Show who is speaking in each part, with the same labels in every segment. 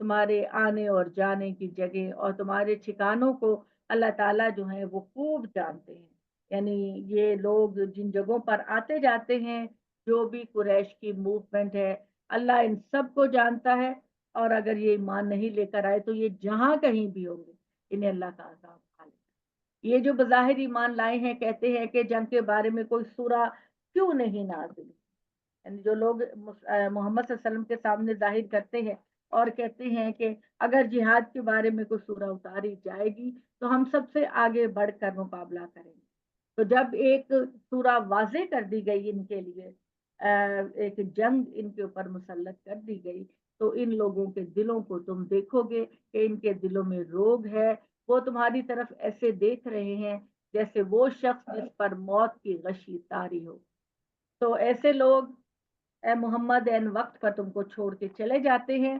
Speaker 1: تمہارے آنے اور جانے کی جگہ اور تمہارے ٹھکانوں کو اللہ تعالیٰ جو ہے وہ خوب جانتے ہیں. یعنی یہ لوگ جن جگہوں پر آتے جاتے ہیں، جو بھی قریش کی موومنٹ ہے، اللہ ان سب کو جانتا ہے. اور اگر یہ ایمان نہیں لے کر آئے تو یہ جہاں کہیں بھی ہوں گے، انہیں اللہ کا عذاب کھا لے. یہ جو بظاہر ایمان لائے ہیں کہتے ہیں کہ جنگ کے بارے میں کوئی سورہ کیوں نہیں نازل ہوئی. یعنی جو لوگ محمد صلی اللہ علیہ وسلم کے سامنے ظاہر کرتے ہیں اور کہتے ہیں کہ اگر جہاد کے بارے میں کوئی سورہ اتاری جائے گی تو ہم سب سے آگے بڑھ کر مقابلہ کریں گے. تو جب ایک سورہ واضح کر دی گئی ان کے لیے، ایک جنگ ان کے اوپر مسلط کر دی گئی، تو ان لوگوں کے دلوں کو تم دیکھو گے کہ ان کے دلوں میں روگ ہے. وہ تمہاری طرف ایسے دیکھ رہے ہیں جیسے وہ شخص جس پر موت کی غشی طاری ہو. تو ایسے لوگ اے محمد این وقت پر تم کو چھوڑ کے چلے جاتے ہیں.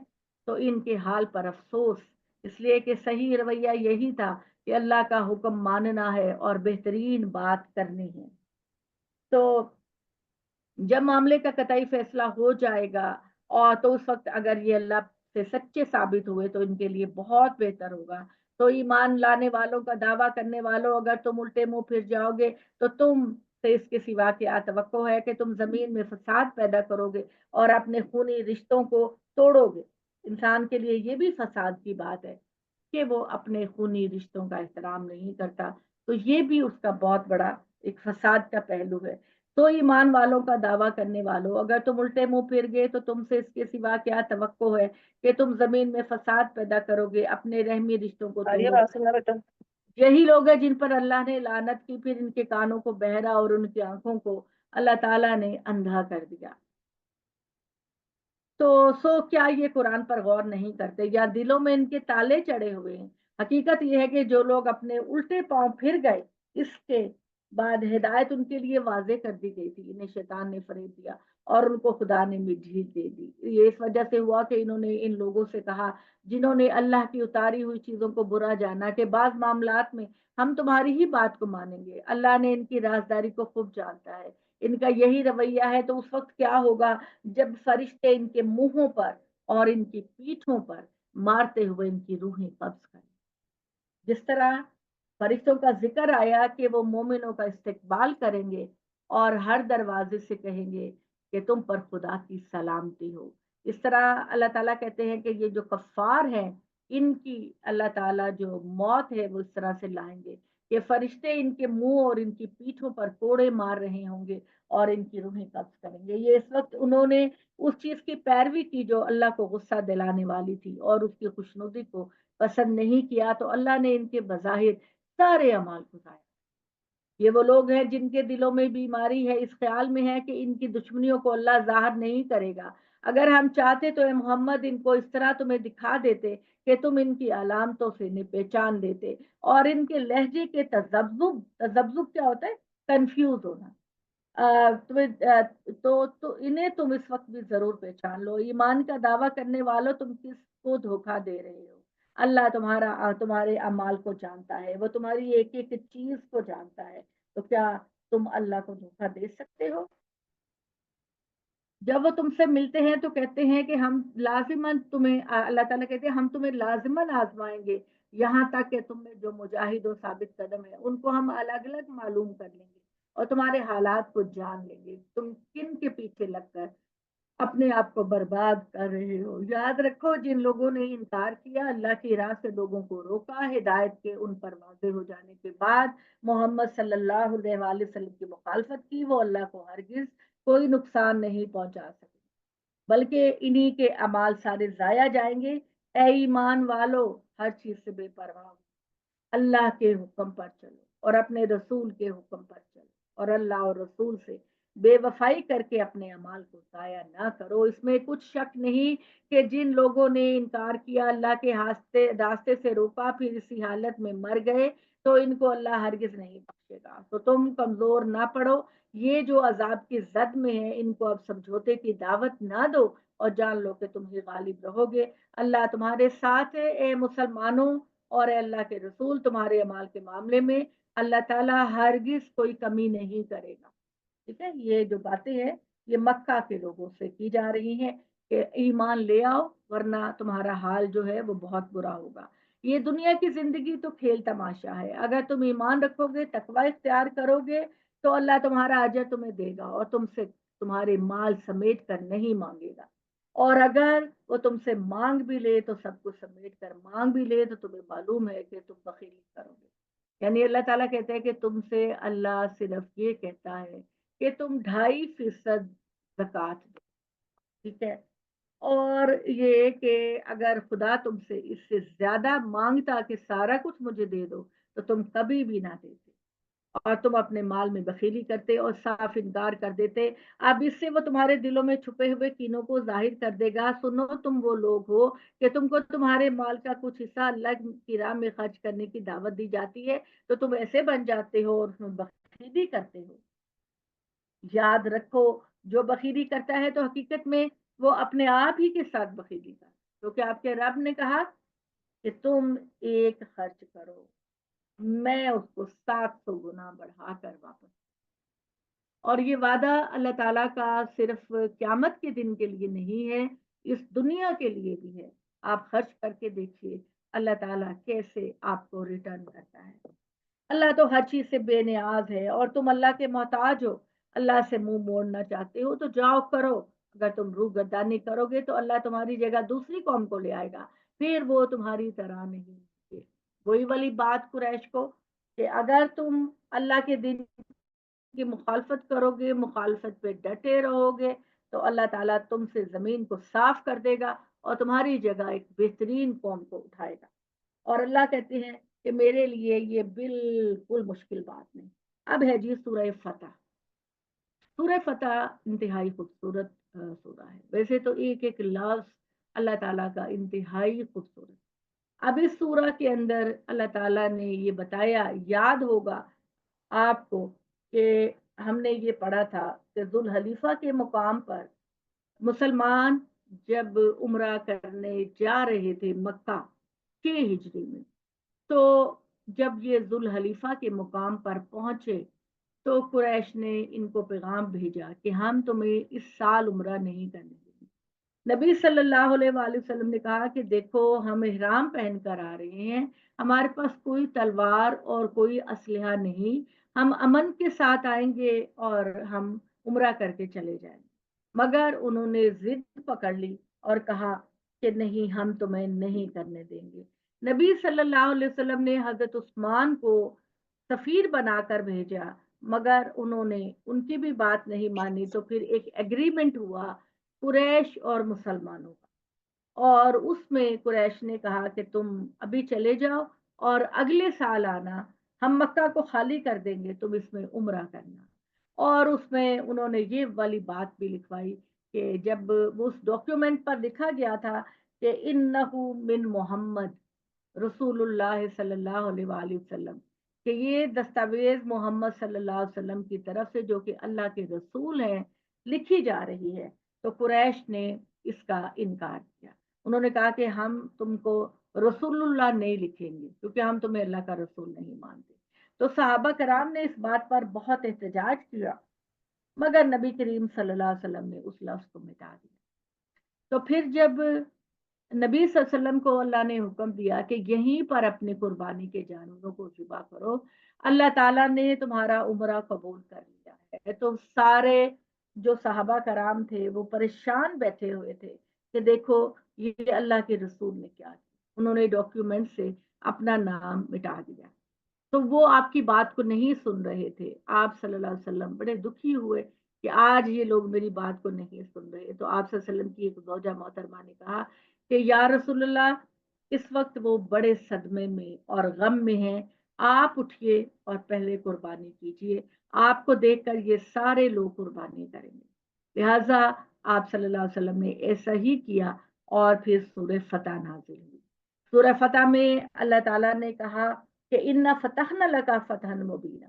Speaker 1: تو ان کے حال پر افسوس، اس لیے کہ صحیح رویہ یہی تھا کہ اللہ کا حکم ماننا ہے اور بہترین بات کرنی ہے. تو جب معاملے کا قطعی فیصلہ ہو جائے گا اور تو اس وقت اگر یہ اللہ سے سچے ثابت ہوئے تو ان کے لیے بہت بہتر ہوگا. تو ایمان لانے والوں کا دعویٰ کرنے والوں، اگر تم الٹے منہ پھر جاؤ گے تو تم سے اس کے سوا کیا توقع ہے کہ تم زمین میں فساد پیدا کرو گے اور اپنے خونی رشتوں کو توڑو گے. انسان کے لیے یہ بھی فساد کی بات ہے کہ وہ اپنے خونی رشتوں کا احترام نہیں کرتا. تو یہ بھی اس کا بہت بڑا ایک فساد کا پہلو ہے. تو ایمان والوں کا دعویٰ کرنے والوں، اگر تم الٹے منہ پھر گئے تو تم سے اس کے سوا کیا توقع ہے کہ تم زمین میں فساد پیدا کرو گے، اپنے رحمی رشتوں کو توڑو گے. یہی لوگ ہیں جن پر اللہ نے لعنت کی، پھر ان کے کانوں کو بہرا اور ان کی آنکھوں کو اللہ تعالیٰ نے اندھا کر دیا. تو کیا یہ قرآن پر غور نہیں کرتے یا دلوں میں ان کے تالے چڑھے ہوئے ہیں؟ حقیقت یہ ہے کہ جو لوگ اپنے الٹے پاؤں پھر گئے، اس کے بعد ہدایت ان کے لیے واضح کر دی گئی تھی، انہیں شیطان نے فریب دیا اور ان کو خدا نے بھی ڈھیل دے دی. یہ اس وجہ سے ہوا کہ انہوں نے ان لوگوں سے کہا جنہوں نے اللہ کی اتاری ہوئی چیزوں کو برا جانا کہ بعض معاملات میں ہم تمہاری ہی بات کو مانیں گے. اللہ نے ان کی رازداری کو خوب جانتا ہے. ان کا یہی رویہ ہے تو اس وقت کیا ہوگا جب فرشتے ان کے منہوں پر اور ان کی پیٹھوں پر مارتے ہوئے ان کی روحیں قبض کریں. جس طرح فرشتوں کا ذکر آیا کہ وہ مومنوں کا استقبال کریں گے اور ہر دروازے سے کہیں گے کہ تم پر خدا کی سلامتی ہو، اس طرح اللہ تعالیٰ کہتے ہیں کہ یہ جو کفار ہیں ان کی اللہ تعالیٰ جو موت ہے وہ اس طرح سے لائیں گے کہ فرشتے ان کے منہ اور ان کی پیٹھوں پر کوڑے مار رہے ہوں گے اور ان کی روحیں قبض کریں گے. یہ اس وقت انہوں نے اس چیز کی پیروی کی جو اللہ کو غصہ دلانے والی تھی اور اس کی خوشنودی کو پسند نہیں کیا، تو اللہ نے ان کے بظاہر سارے اعمال کو ضائع. یہ وہ لوگ ہیں جن کے دلوں میں بیماری ہے، اس خیال میں ہے کہ ان کی دشمنیوں کو اللہ ظاہر نہیں کرے گا. اگر ہم چاہتے تو اے محمد ان کو اس طرح تمہیں دکھا دیتے کہ تم ان کی علامتوں سے انہیں پہچان دیتے اور ان کے لہجے کے تذبذب کیا ہوتا ہے؟ کنفیوز ہونا. تو انہیں تم اس وقت بھی ضرور پہچان لو. ایمان کا دعویٰ کرنے والوں، تم کس کو دھوکہ دے رہے ہو؟ اللہ تمہارے اعمال کو جانتا ہے، وہ تمہاری ایک ایک چیز کو جانتا ہے. تو کیا تم اللہ کو دھوکہ دے سکتے ہو؟ جب وہ تم سے ملتے ہیں تو کہتے ہیں کہ ہم لازماً تمہیں، اللہ تعالیٰ کہتے ہیں ہم تمہیں لازماً آزمائیں گے یہاں تک کہ تم میں جو مجاہد و ثابت قدم ہے ان کو ہم الگ الگ معلوم کر لیں گے اور تمہارے حالات کو جان لیں گے. تم کن کے پیچھے لگ کر اپنے آپ کو برباد کر رہے ہو؟ یاد رکھو جن لوگوں نے انکار کیا، اللہ کی راہ سے لوگوں کو روکا، ہدایت کے ان پر واضح ہو جانے کے بعد محمد صلی اللہ علیہ وآلہ وسلم کی مخالفت کی، وہ اللہ کو ہرگز کوئی نقصان نہیں پہنچا سکے بلکہ انہی کے اعمال سارے ضائع جائیں گے. اے ایمان والو، ہر چیز سے بے پرواہ ہو، اللہ کے حکم پر چلو اور اپنے رسول کے حکم پر چلو اور اللہ اور رسول سے بے وفائی کر کے اپنے اعمال کو ضائع نہ کرو. اس میں کچھ شک نہیں کہ جن لوگوں نے انکار کیا، اللہ کے راستے سے روکا، پھر اسی حالت میں مر گئے تو ان کو اللہ ہرگز نہیں بخشے گا. تو تم کمزور نہ پڑو، یہ جو عذاب کی زد میں ہے ان کو اب سمجھوتے کی دعوت نہ دو اور جان لو کہ تم ہی غالب رہو گے. اللہ تمہارے ساتھ ہے اے مسلمانوں، اور اے اللہ کے رسول تمہارے اعمال کے معاملے میں اللہ تعالیٰ ہرگز کوئی کمی نہیں کرے گا. ٹھیک ہے، یہ جو باتیں ہیں یہ مکہ کے لوگوں سے کی جا رہی ہیں کہ ایمان لے آؤ ورنہ تمہارا حال جو ہے وہ بہت برا ہوگا۔ یہ دنیا کی زندگی تو کھیل تماشا ہے، اگر تم ایمان رکھو گے، تقوی اختیار کرو گے تو اللہ تمہارا اجر تمہیں دے گا اور تم سے تمہارے مال سمیٹ کر نہیں مانگے گا، اور اگر وہ تم سے مانگ بھی لے تو سب کچھ سمیٹ کر مانگ بھی لے تو تمہیں معلوم ہے کہ تم بخیلی کرو گے۔ یعنی اللہ تعالیٰ کہتے ہیں کہ تم سے اللہ صرف یہ کہتا ہے کہ تم 2.5% زکوٰۃ دو، ٹھیک ہے؟ اور یہ کہ اگر خدا تم سے اس سے زیادہ مانگتا کہ سارا کچھ مجھے دے دو تو تم کبھی بھی نہ دیتے، اور تم اپنے مال میں بخیلی کرتے اور صاف انکار کر دیتے۔ اب اس سے وہ تمہارے دلوں میں چھپے ہوئے کینوں کو ظاہر کر دے گا۔ سنو، تم وہ لوگ ہو کہ تم کو تمہارے مال کا کچھ حصہ اللہ کی راہ میں خرچ کرنے کی دعوت دی جاتی ہے تو تم ایسے بن جاتے ہو اور اس میں بخیلی کرتے ہو۔ یاد رکھو، جو بخیلی کرتا ہے تو حقیقت میں وہ اپنے آپ ہی کے ساتھ بخیلی کرتا ہے، کیونکہ آپ کے رب نے کہا کہ تم ایک خرچ کرو، میں اس کو 700 گنا بڑھا کر واپس۔ اور یہ وعدہ اللہ تعالیٰ کا صرف قیامت کے دن کے لیے نہیں ہے، اس دنیا کے لیے بھی ہے۔ آپ خرچ کر کے دیکھیے اللہ تعالیٰ کیسے آپ کو ریٹرن کرتا ہے۔ اللہ تو ہر چیز سے بے نیاز ہے اور تم اللہ کے محتاج ہو۔ اللہ سے منہ موڑنا چاہتے ہو تو جاؤ کرو، اگر تم روح گردانی کرو گے تو اللہ تمہاری جگہ دوسری قوم کو لے آئے گا، پھر وہ تمہاری طرح نہیں ہوگے۔ وہی والی بات قریش کو کہ اگر تم اللہ کے دن کی مخالفت کرو گے، مخالفت پہ ڈٹے رہو گے تو اللہ تعالیٰ تم سے زمین کو صاف کر دے گا اور تمہاری جگہ ایک بہترین قوم کو اٹھائے گا۔ اور اللہ کہتے ہیں کہ میرے لیے یہ بالکل مشکل بات نہیں۔ اب ہے جی سورہ فتح۔ سورہ فتح انتہائی خوبصورت سورہ ہے، ویسے تو ایک ایک لفظ اللہ تعالیٰ کا انتہائی خوبصورت۔ اب اس سورہ کے اندر اللہ تعالیٰ نے یہ بتایا، یاد ہوگا آپ کو کہ ہم نے یہ پڑھا تھا کہ ذوالحلیفہ کے مقام پر مسلمان جب عمرہ کرنے جا رہے تھے مکہ کے ہجری میں، تو جب یہ ذوالحلیفہ کے مقام پر پہنچے تو قریش نے ان کو پیغام بھیجا کہ ہم تمہیں اس سال عمرہ نہیں کرنے دیں گے۔ نبی صلی اللہ علیہ وآلہ وسلم نے کہا کہ دیکھو، ہم احرام پہن کر آ رہے ہیں، ہمارے پاس کوئی تلوار اور کوئی اسلحہ نہیں، ہم امن کے ساتھ آئیں گے اور ہم عمرہ کر کے چلے جائیں گے۔ مگر انہوں نے ضد پکڑ لی اور کہا کہ نہیں، ہم تمہیں نہیں کرنے دیں گے۔ نبی صلی اللہ علیہ وسلم نے حضرت عثمان کو سفیر بنا کر بھیجا، مگر انہوں نے ان کی بھی بات نہیں مانی، تو پھر ایک ایگریمنٹ ہوا قریش اور مسلمانوں کا، اور اس میں قریش نے کہا کہ تم ابھی چلے جاؤ اور اگلے سال آنا، ہم مکہ کو خالی کر دیں گے، تم اس میں عمرہ کرنا۔ اور اس میں انہوں نے یہ والی بات بھی لکھوائی کہ جب اس ڈاکیومنٹ پر لکھا گیا تھا کہ انہو من محمد رسول اللہ صلی اللہ علیہ وآلہ وسلم، کہ یہ دستاویز محمد صلی اللہ علیہ وسلم کی طرف سے جو کہ اللہ کے رسول ہیں لکھی جا رہی ہے، تو قریش نے اس کا انکار کیا۔ انہوں نے کہا کہ ہم تم کو رسول اللہ نہیں لکھیں گے کیونکہ ہم تمہیں اللہ کا رسول نہیں مانتے۔ تو صحابہ کرام نے اس بات پر بہت احتجاج کیا، مگر نبی کریم صلی اللہ علیہ وسلم نے اس لفظ کو مٹا دیا۔ تو پھر جب نبی صلی اللہ علیہ وسلم کو اللہ نے حکم دیا کہ یہیں پر اپنے قربانی کے جانوروں کو ذبح کرو، اللہ تعالیٰ نے تمہارا عمرہ قبول کر لیا ہے، تو سارے جو صحابہ کرام تھے وہ پریشان بیٹھے ہوئے تھے کہ دیکھو یہ اللہ کے رسول نے کیا کیا، انہوں نے ڈاکیومنٹ سے اپنا نام مٹا دیا۔ تو وہ آپ کی بات کو نہیں سن رہے تھے۔ آپ صلی اللہ علیہ وسلم بڑے دکھی ہوئے کہ آج یہ لوگ میری بات کو نہیں سن رہے۔ تو آپ صلی اللہ علیہ وسلم کی ایک زوجہ محترمہ نے کہا کہ یا رسول اللہ، اس وقت وہ بڑے صدمے میں اور غم میں ہیں، آپ اٹھیے اور پہلے قربانی کیجیے، آپ کو دیکھ کر یہ سارے لوگ قربانی کریں گے۔ لہٰذا آپ صلی اللہ علیہ وسلم نے ایسا ہی کیا اور پھر سورہ فتح نازل ہوئی۔ سورہ فتح میں اللہ تعالیٰ نے کہا کہ انا فتحنا لک فتحا مبینا،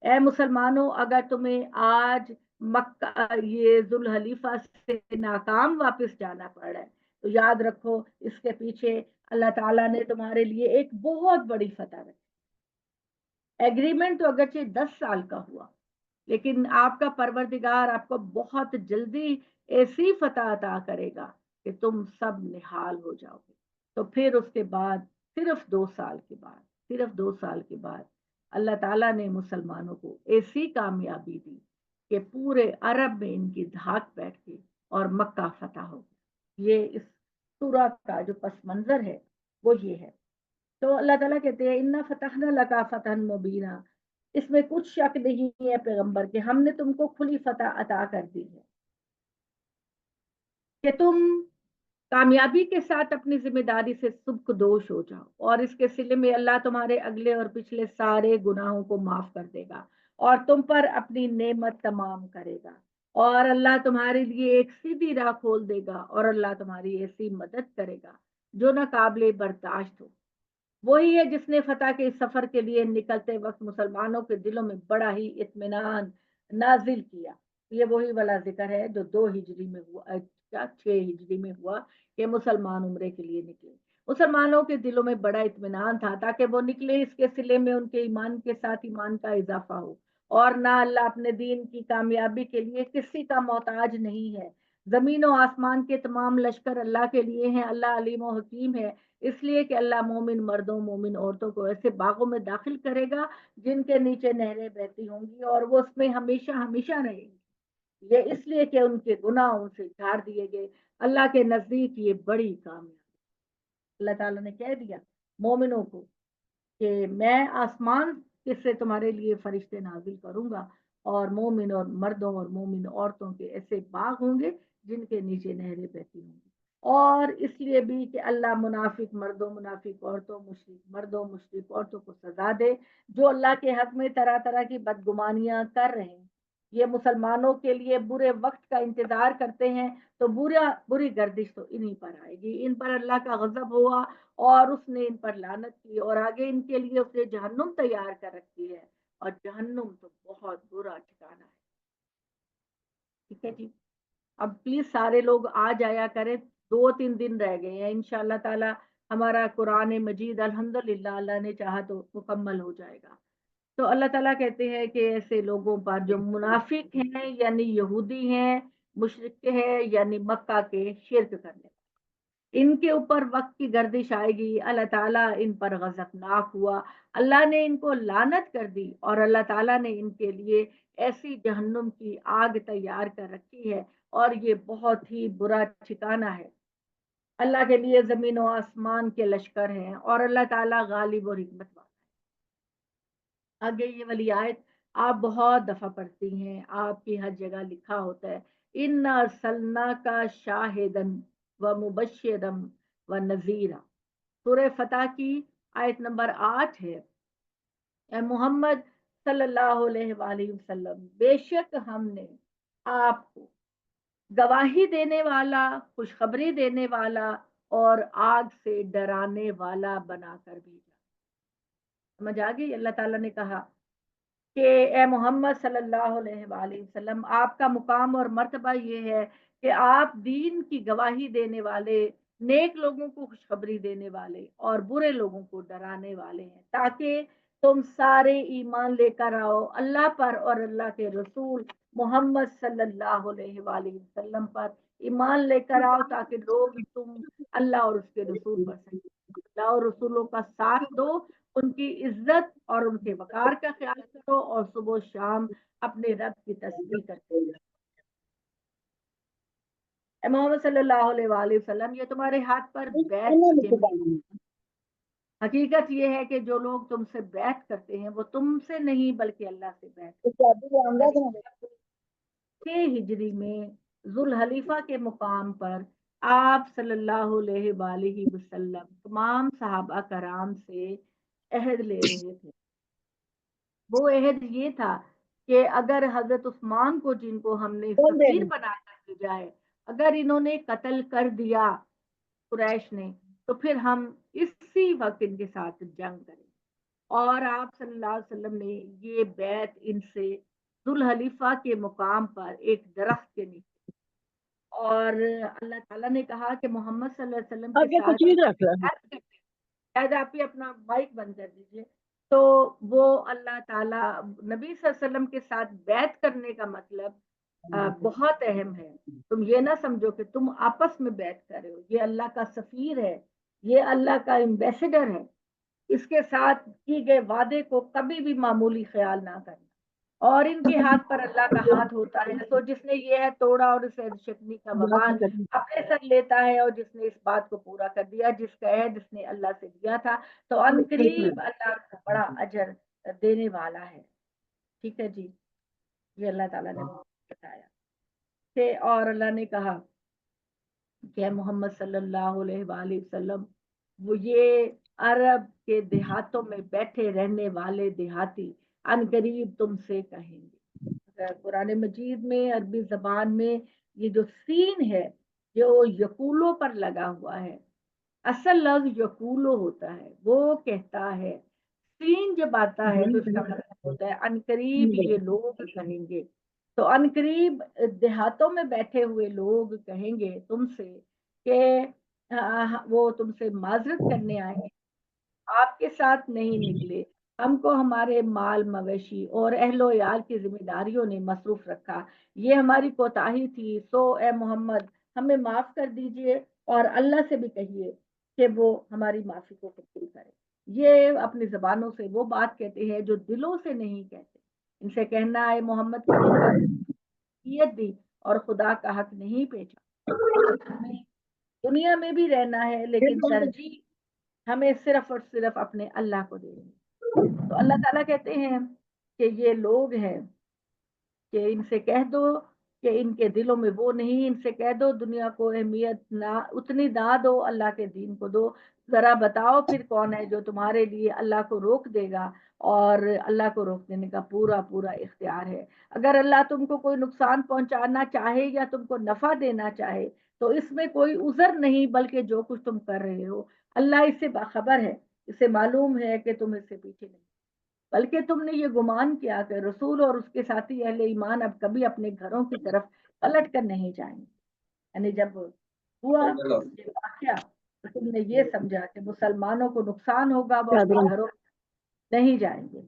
Speaker 1: اے مسلمانوں، اگر تمہیں آج مکہ یہ ذوالحلیفہ سے ناکام واپس جانا پڑ رہا ہے تو یاد رکھو اس کے پیچھے اللہ تعالیٰ نے تمہارے لیے ایک بہت بڑی فتح رکھی۔ ایگریمنٹ تو اگرچہ 10 سال کا ہوا، لیکن آپ کا پروردگار آپ کو بہت جلدی ایسی فتح عطا کرے گا کہ تم سب نہال ہو جاؤ گے۔ تو پھر اس کے بعد صرف 2 سال کے بعد اللہ تعالیٰ نے مسلمانوں کو ایسی کامیابی دی کہ پورے عرب میں ان کی دھاک بیٹھ گئی اور مکہ فتح ہو گیا۔ یہ اس سورہ کا جو پس منظر ہے وہ یہ ہے۔ تو اللہ تعالیٰ کہتے ہیں اِنَّا فَتَحْنَا لَكَ فَتْحًا مُبِينًا، اس میں کچھ شک نہیں ہے پیغمبر کہ ہم نے تم کو کھلی فتح عطا کر دی ہے کہ تم کامیابی کے ساتھ اپنی ذمہ داری سے سبکدوش ہو جاؤ، اور اس کے صلے میں اللہ تمہارے اگلے اور پچھلے سارے گناہوں کو معاف کر دے گا اور تم پر اپنی نعمت تمام کرے گا، اور اللہ تمہارے لیے ایک سیدھی راہ کھول دے گا، اور اللہ تمہاری ایسی مدد کرے گا جو نہ قابل برداشت ہو۔ وہی ہے جس نے فتح کے اس سفر کے لیے نکلتے وقت مسلمانوں کے دلوں میں بڑا ہی اطمینان نازل کیا۔ یہ وہی والا ذکر ہے جو 2 ہجری میں ہوا، 6 ہجری میں ہوا کہ مسلمان عمرے کے لیے نکلے۔ مسلمانوں کے دلوں میں بڑا اطمینان تھا تاکہ وہ نکلے اس کے صلے میں ان کے ایمان کے ساتھ ایمان کا اضافہ ہو، اور نہ اللہ اپنے دین کی کامیابی کے لیے کسی کا محتاج نہیں ہے۔ زمین و آسمان کے تمام لشکر اللہ کے لیے ہیں، اللہ علیم و حکیم ہے، اس لیے کہ اللہ مومن مردوں مومن عورتوں کو ایسے باغوں میں داخل کرے گا جن کے نیچے نہریں بہتی ہوں گی، اور وہ اس میں ہمیشہ ہمیشہ رہیں گی۔ یہ اس لیے کہ ان کے گناہ ان سے جھاڑ دیے گئے۔ اللہ کے نزدیک یہ بڑی کامیابی۔ اللہ تعالیٰ نے کہہ دیا مومنوں کو کہ میں آسمان سے تمہارے لیے فرشتے نازل کروں گا، اور مومن اور مردوں اور مومن عورتوں کے ایسے باغ ہوں گے جن کے نیچے نہریں بہتی ہوں گی۔ اور اس لیے بھی کہ اللہ منافق مردوں منافق عورتوں مشرک مردوں مشرک عورتوں کو سزا دے جو اللہ کے حق میں طرح طرح کی بدگمانیاں کر رہے ہیں۔ یہ مسلمانوں کے لیے برے وقت کا انتظار کرتے ہیں، تو بری گردش تو انہی پر آئے گی، ان پر اللہ کا غضب ہوا اور اس نے ان پر لعنت کی، اور آگے ان کے لیے اس نے جہنم تیار کر رکھی ہے، اور جہنم تو بہت برا ٹھکانہ ہے۔ ٹھیک ہے جی، اب پلیز سارے لوگ آ جایا کریں، 2-3 دن رہ گئے ہیں، انشاءاللہ تعالی ہمارا قرآن مجید الحمدللہ اللہ نے چاہا تو مکمل ہو جائے گا۔ تو اللہ تعالیٰ کہتے ہیں کہ ایسے لوگوں پر جو منافق ہیں یعنی یہودی ہیں، مشرک ہیں یعنی مکہ کے شرک کرنے، ان کے اوپر وقت کی گردش آئے گی، اللہ تعالیٰ ان پر غضبناک ہوا، اللہ نے ان کو لعنت کر دی، اور اللہ تعالیٰ نے ان کے لیے ایسی جہنم کی آگ تیار کر رکھی ہے، اور یہ بہت ہی برا ٹھکانہ ہے۔ اللہ کے لیے زمین و آسمان کے لشکر ہیں، اور اللہ تعالیٰ غالب اور حکمت والا۔ آگے یہ والی آیت آپ بہت دفعہ پڑھتی ہیں، آپ کی ہر جگہ لکھا ہوتا ہے اِنَّا أَرْسَلْنَاكَ شَاهِدًا وَمُبَشِّرًا وَنَذِيرًا۔ سورہ فتح کی آیت نمبر 8 ہے، اے محمد صلی اللہ علیہ وآلہ وسلم، بے شک ہم نے آپ کو گواہی دینے والا، خوشخبری دینے والا، اور آگ سے ڈرانے والا بنا کر بھیجا۔ سمجھ آ گئی؟ اللہ تعالیٰ نے کہا کہ اے محمد صلی اللہ علیہ وآلہ وسلم، آپ کا مقام اور مرتبہ یہ ہے کہ آپ دین کی گواہی دینے والے، نیک لوگوں کو خوشخبری دینے والے اور برے لوگوں کو ڈرانے والے ہیں، تاکہ تم سارے ایمان لے کر آؤ اللہ پر اور اللہ کے رسول محمد صلی اللہ علیہ وآلہ وسلم پر ایمان لے کر آؤ، تاکہ لوگ تم اللہ اور اس کے رسول پر اللہ اور رسولوں کا ساتھ دو، ان کی عزت اور ان کے وقار کا خیال کرو، اور صبح و شام اپنے رب کی تسبیح کرتے رہو۔ اے محمد صلی اللہ علیہ وآلہ وسلم، یہ تمہارے ہاتھ پر بیعت کی نعمت۔ حقیقت یہ ہے کہ جو لوگ تم سے بیعت کرتے ہیں وہ تم سے نہیں بلکہ اللہ سے بیعت کرتے ہیں۔ 6 ہجری میں ذوالحلیفہ کے مقام پر آپ صلی اللہ علیہ وآلہ وسلم تمام صحابہ کرام سے عہد لے رہے تھے۔ وہ عہد یہ تھا کہ اگر حضرت عثمان کو، جن کو ہم نے سفیر بنا کر بھیجا ہے، اگر انہوں نے قتل کر دیا قریش نے، تو پھر ہم اسی وقت ان کے ساتھ جنگ کریں۔ اور آپ صلی اللہ علیہ وسلم نے یہ بیعت ان سے ذوالحلیفہ کے مقام پر ایک درخت کے نیچے، اور اللہ تعالیٰ نے کہا کہ محمد صلی اللہ علیہ وسلم کے ساتھ بیعت کرتے، شاید آپ ہی اپنا مائک بند کر دیجیے۔ تو وہ اللہ تعالیٰ نبی صلی اللہ علیہ وسلم کے ساتھ بیعت کرنے کا مطلب بہت اہم ہے، تم یہ نہ سمجھو کہ تم آپس میں بیٹھ کر رہے ہو، یہ اللہ کا سفیر ہے، یہ اللہ کا ایمبیسڈر ہے، اس کے ساتھ کی گئے وعدے کو کبھی بھی معمولی خیال نہ کرنا۔ اور ان کے ہاتھ پر اللہ کا ہاتھ ہوتا ہے، تو جس نے یہ ہے توڑا اور اسے شکنی کا وبال اپنے سر لیتا ہے، اور جس نے اس بات کو پورا کر دیا جس کا عہد جس نے اللہ سے دیا تھا، تو ان قریب اللہ کو بڑا اجر دینے والا ہے۔ ٹھیک ہے جی، یہ اللہ تعالیٰ نے بتایا کہ، اور اللہ نے کہا کہ محمد صلی اللہ علیہ وآلہ وسلم، وہ یہ عرب کے دیہاتوں میں بیٹھے رہنے والے دیہاتی ان قریب تم سے کہیں گے۔ قرآن مجید میں عربی زبان میں یہ جو سین ہے جو یقولوں پر لگا ہوا ہے، اصل لفظ یقولو ہوتا ہے، وہ کہتا ہے۔ سین جب آتا ہے تو اس کا مطلب ہوتا ہے ان قریب یہ لوگ کہیں گے۔ تو ان قریب دیہاتوں میں بیٹھے ہوئے لوگ کہیں گے تم سے کہ وہ تم سے معذرت کرنے آئے ہیں، آپ کے ساتھ نہیں نکلے، ہم کو ہمارے مال مویشی اور اہل و عیال کی ذمہ داریوں نے مصروف رکھا، یہ ہماری کوتاہی تھی، سو اے محمد ہمیں معاف کر دیجئے، اور اللہ سے بھی کہیے کہ وہ ہماری معافی کو قبول کرے۔ یہ اپنی زبانوں سے وہ بات کہتے ہیں جو دلوں سے نہیں کہتے۔ ان سے کہنا ہے محمد کی خدمت دی اور خدا کا حق نہیں پیچھا، دنیا میں بھی رہنا ہے لیکن ترجیح ہمیں صرف اور صرف اپنے اللہ کو دینی۔ تو اللہ تعالیٰ کہتے ہیں کہ یہ لوگ ہیں کہ ان سے کہہ دو کہ ان کے دلوں میں وہ نہیں، ان سے کہہ دو دنیا کو اہمیت نہ اتنی نہ دو، اللہ کے دین کو دو۔ ذرا بتاؤ پھر کون ہے جو تمہارے لیے اللہ کو روک دے گا، اور اللہ کو روک دینے کا پورا پورا اختیار ہے۔ اگر اللہ تم کو کوئی نقصان پہنچانا چاہے یا تم کو نفع دینا چاہے تو اس میں کوئی عذر نہیں، بلکہ جو کچھ تم کر رہے ہو اللہ اس سے باخبر ہے، اسے معلوم ہے کہ تم اس سے پیچھے نہیں، بلکہ تم نے یہ گمان کیا کہ رسول اور اس کے ساتھی اہل ایمان اب کبھی اپنے گھروں کی طرف پلٹ کر نہیں جائیں گے۔ یعنی جب ہوا یہ واقعہ تو تم نے یہ سمجھا کہ مسلمانوں کو نقصان ہوگا، وہ اپنے گھروں نہیں جائیں گے،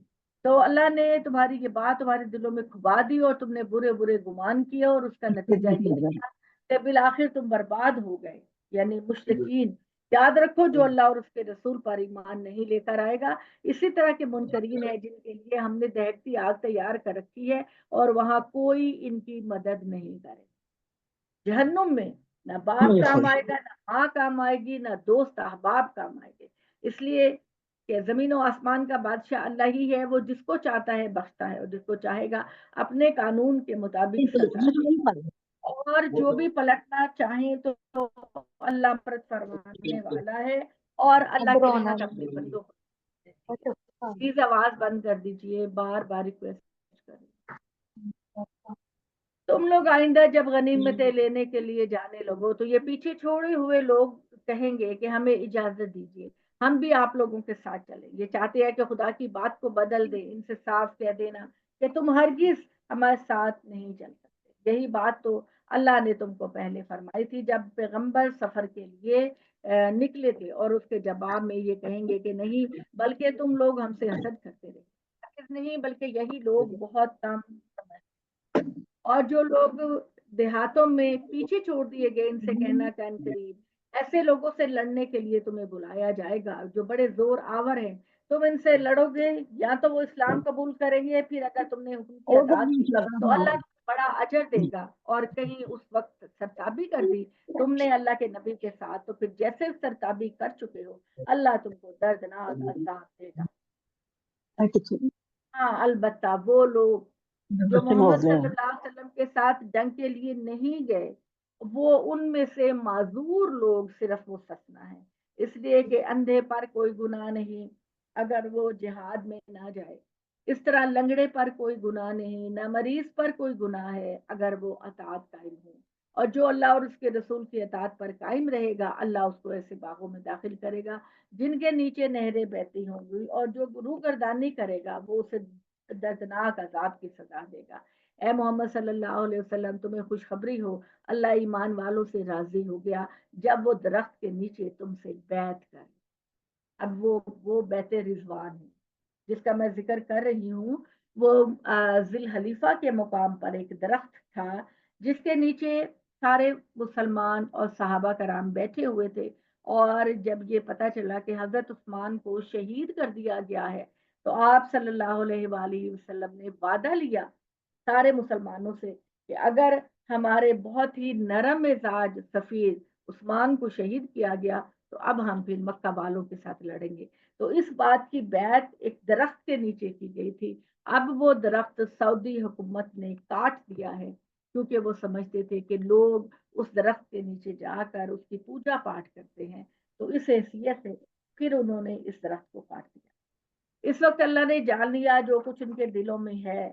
Speaker 1: تو اللہ نے تمہاری یہ بات تمہارے دلوں میں کھبا دی اور تم نے برے برے گمان کیے، اور اس کا نتیجہ یہ نکلا کہ بالآخر تم برباد ہو گئے، یعنی مشرکین۔ یاد رکھو جو اللہ اور اس کے رسول پر ایمان نہیں لے کر آئے گا اسی طرح کے منکرین ہیں جن کے لیے ہم نے دہکتی آگ تیار کر رکھی ہے، اور وہاں کوئی ان کی مدد نہیں کرے۔ جہنم میں نہ باپ کام آئے گا، نہ ماں کام آئے گی، نہ دوست احباب کام آئے گے، اس لیے کہ زمین و آسمان کا بادشاہ اللہ ہی ہے، وہ جس کو چاہتا ہے بخشتا ہے اور جس کو چاہے گا اپنے قانون کے مطابق سزا دے، اور جو بھی پلٹنا چاہیں تو اللہ پر فرمانے والا ہے، اور اللہ کے ساتھ اپنے بندوں کو۔ پلیز آواز بند کر دیجئے، بار بار ریکویسٹ کر رہی ہوں۔ تم لوگ آئندہ جب غنیمتیں لینے کے لیے جانے لگو تو یہ پیچھے چھوڑے ہوئے لوگ کہیں گے کہ ہمیں اجازت دیجیے، ہم بھی آپ لوگوں کے ساتھ چلیں۔ یہ چاہتے ہیں کہ خدا کی بات کو بدل دیں، ان سے صاف کہہ دینا کہ تم ہرگز ہمارے ساتھ نہیں چل سکتے۔ یہی بات تو اللہ نے تم کو پہلے فرمائی تھی جب پیغمبر سفر کے لیے نکلے تھے، اور اس کے جواب میں یہ کہیں گے کہ نہیں بلکہ تم لوگ ہم سے حسد کرتے رہے، نہیں بلکہ یہی لوگ بہت کم سمجھ۔ اور جو لوگ دیہاتوں میں پیچھے چھوڑ دیے گئے ان سے کہنا کہ ان قریب ایسے لوگوں سے لڑنے کے لیے تمہیں بلایا جائے گا جو بڑے زور آور ہیں، تم ان سے لڑو گے یا تو وہ اسلام قبول کریں گے، پھر اگر تم نے حکم کی اطاعت کی تو اللہ بڑا اجر دے گا، اور کہیں اس وقت سرتابی کر دی تم نے اللہ کے نبی کے ساتھ تو پھر جیسے سرتابی کر چکے ہو اللہ تم کو دردناک عذاب دے گا۔ ہاں البتہ وہ لوگ جو محمد صلی اللہ علیہ وسلم کے ساتھ جنگ کے لیے نہیں گئے، وہ ان میں سے معذور لوگ صرف مستثنیٰ ہیں، اس لیے کہ اندھے پر کوئی گناہ نہیں اگر وہ جہاد میں نہ جائے، اس طرح لنگڑے پر کوئی گناہ نہیں، نہ مریض پر کوئی گناہ ہے اگر وہ اطاعت قائم ہو، اور جو اللہ اور اس کے رسول کی اطاعت پر قائم رہے گا اللہ اس کو ایسے باغوں میں داخل کرے گا جن کے نیچے نہریں بہتی ہوں گی، اور جو روگردانی کرے گا وہ اسے دردناک عذاب کی سزا دے گا۔ اے محمد صلی اللہ علیہ وسلم تمہیں خوشخبری ہو، اللہ ایمان والوں سے راضی ہو گیا جب وہ درخت کے نیچے تم سے بیعت کر۔ اب وہ بیعت رضوان ہے جس کا میں ذکر کر رہی ہوں، وہ ذی الحلیفہ کے مقام پر ایک درخت تھا جس کے نیچے سارے مسلمان اور صحابہ کرام بیٹھے ہوئے تھے، اور جب یہ پتہ چلا کہ حضرت عثمان کو شہید کر دیا گیا ہے تو آپ صلی اللہ علیہ وآلہ وسلم نے وعدہ لیا سارے مسلمانوں سے کہ اگر ہمارے بہت ہی نرم مزاج سفیر عثمان کو شہید کیا گیا تو اب ہم پھر مکہ والوں کے ساتھ لڑیں گے۔ تو اس بات کی بیعت ایک درخت کے نیچے کی گئی تھی۔ اب وہ درخت سعودی حکومت نے کاٹ دیا ہے، کیونکہ وہ سمجھتے تھے کہ لوگ اس درخت کے نیچے جا کر اس کی پوجا پاٹ کرتے ہیں، تو اس حیثیت سے پھر انہوں نے اس درخت کو کاٹ دیا۔ اس وقت اللہ نے جان لیا جو کچھ ان کے دلوں میں ہے،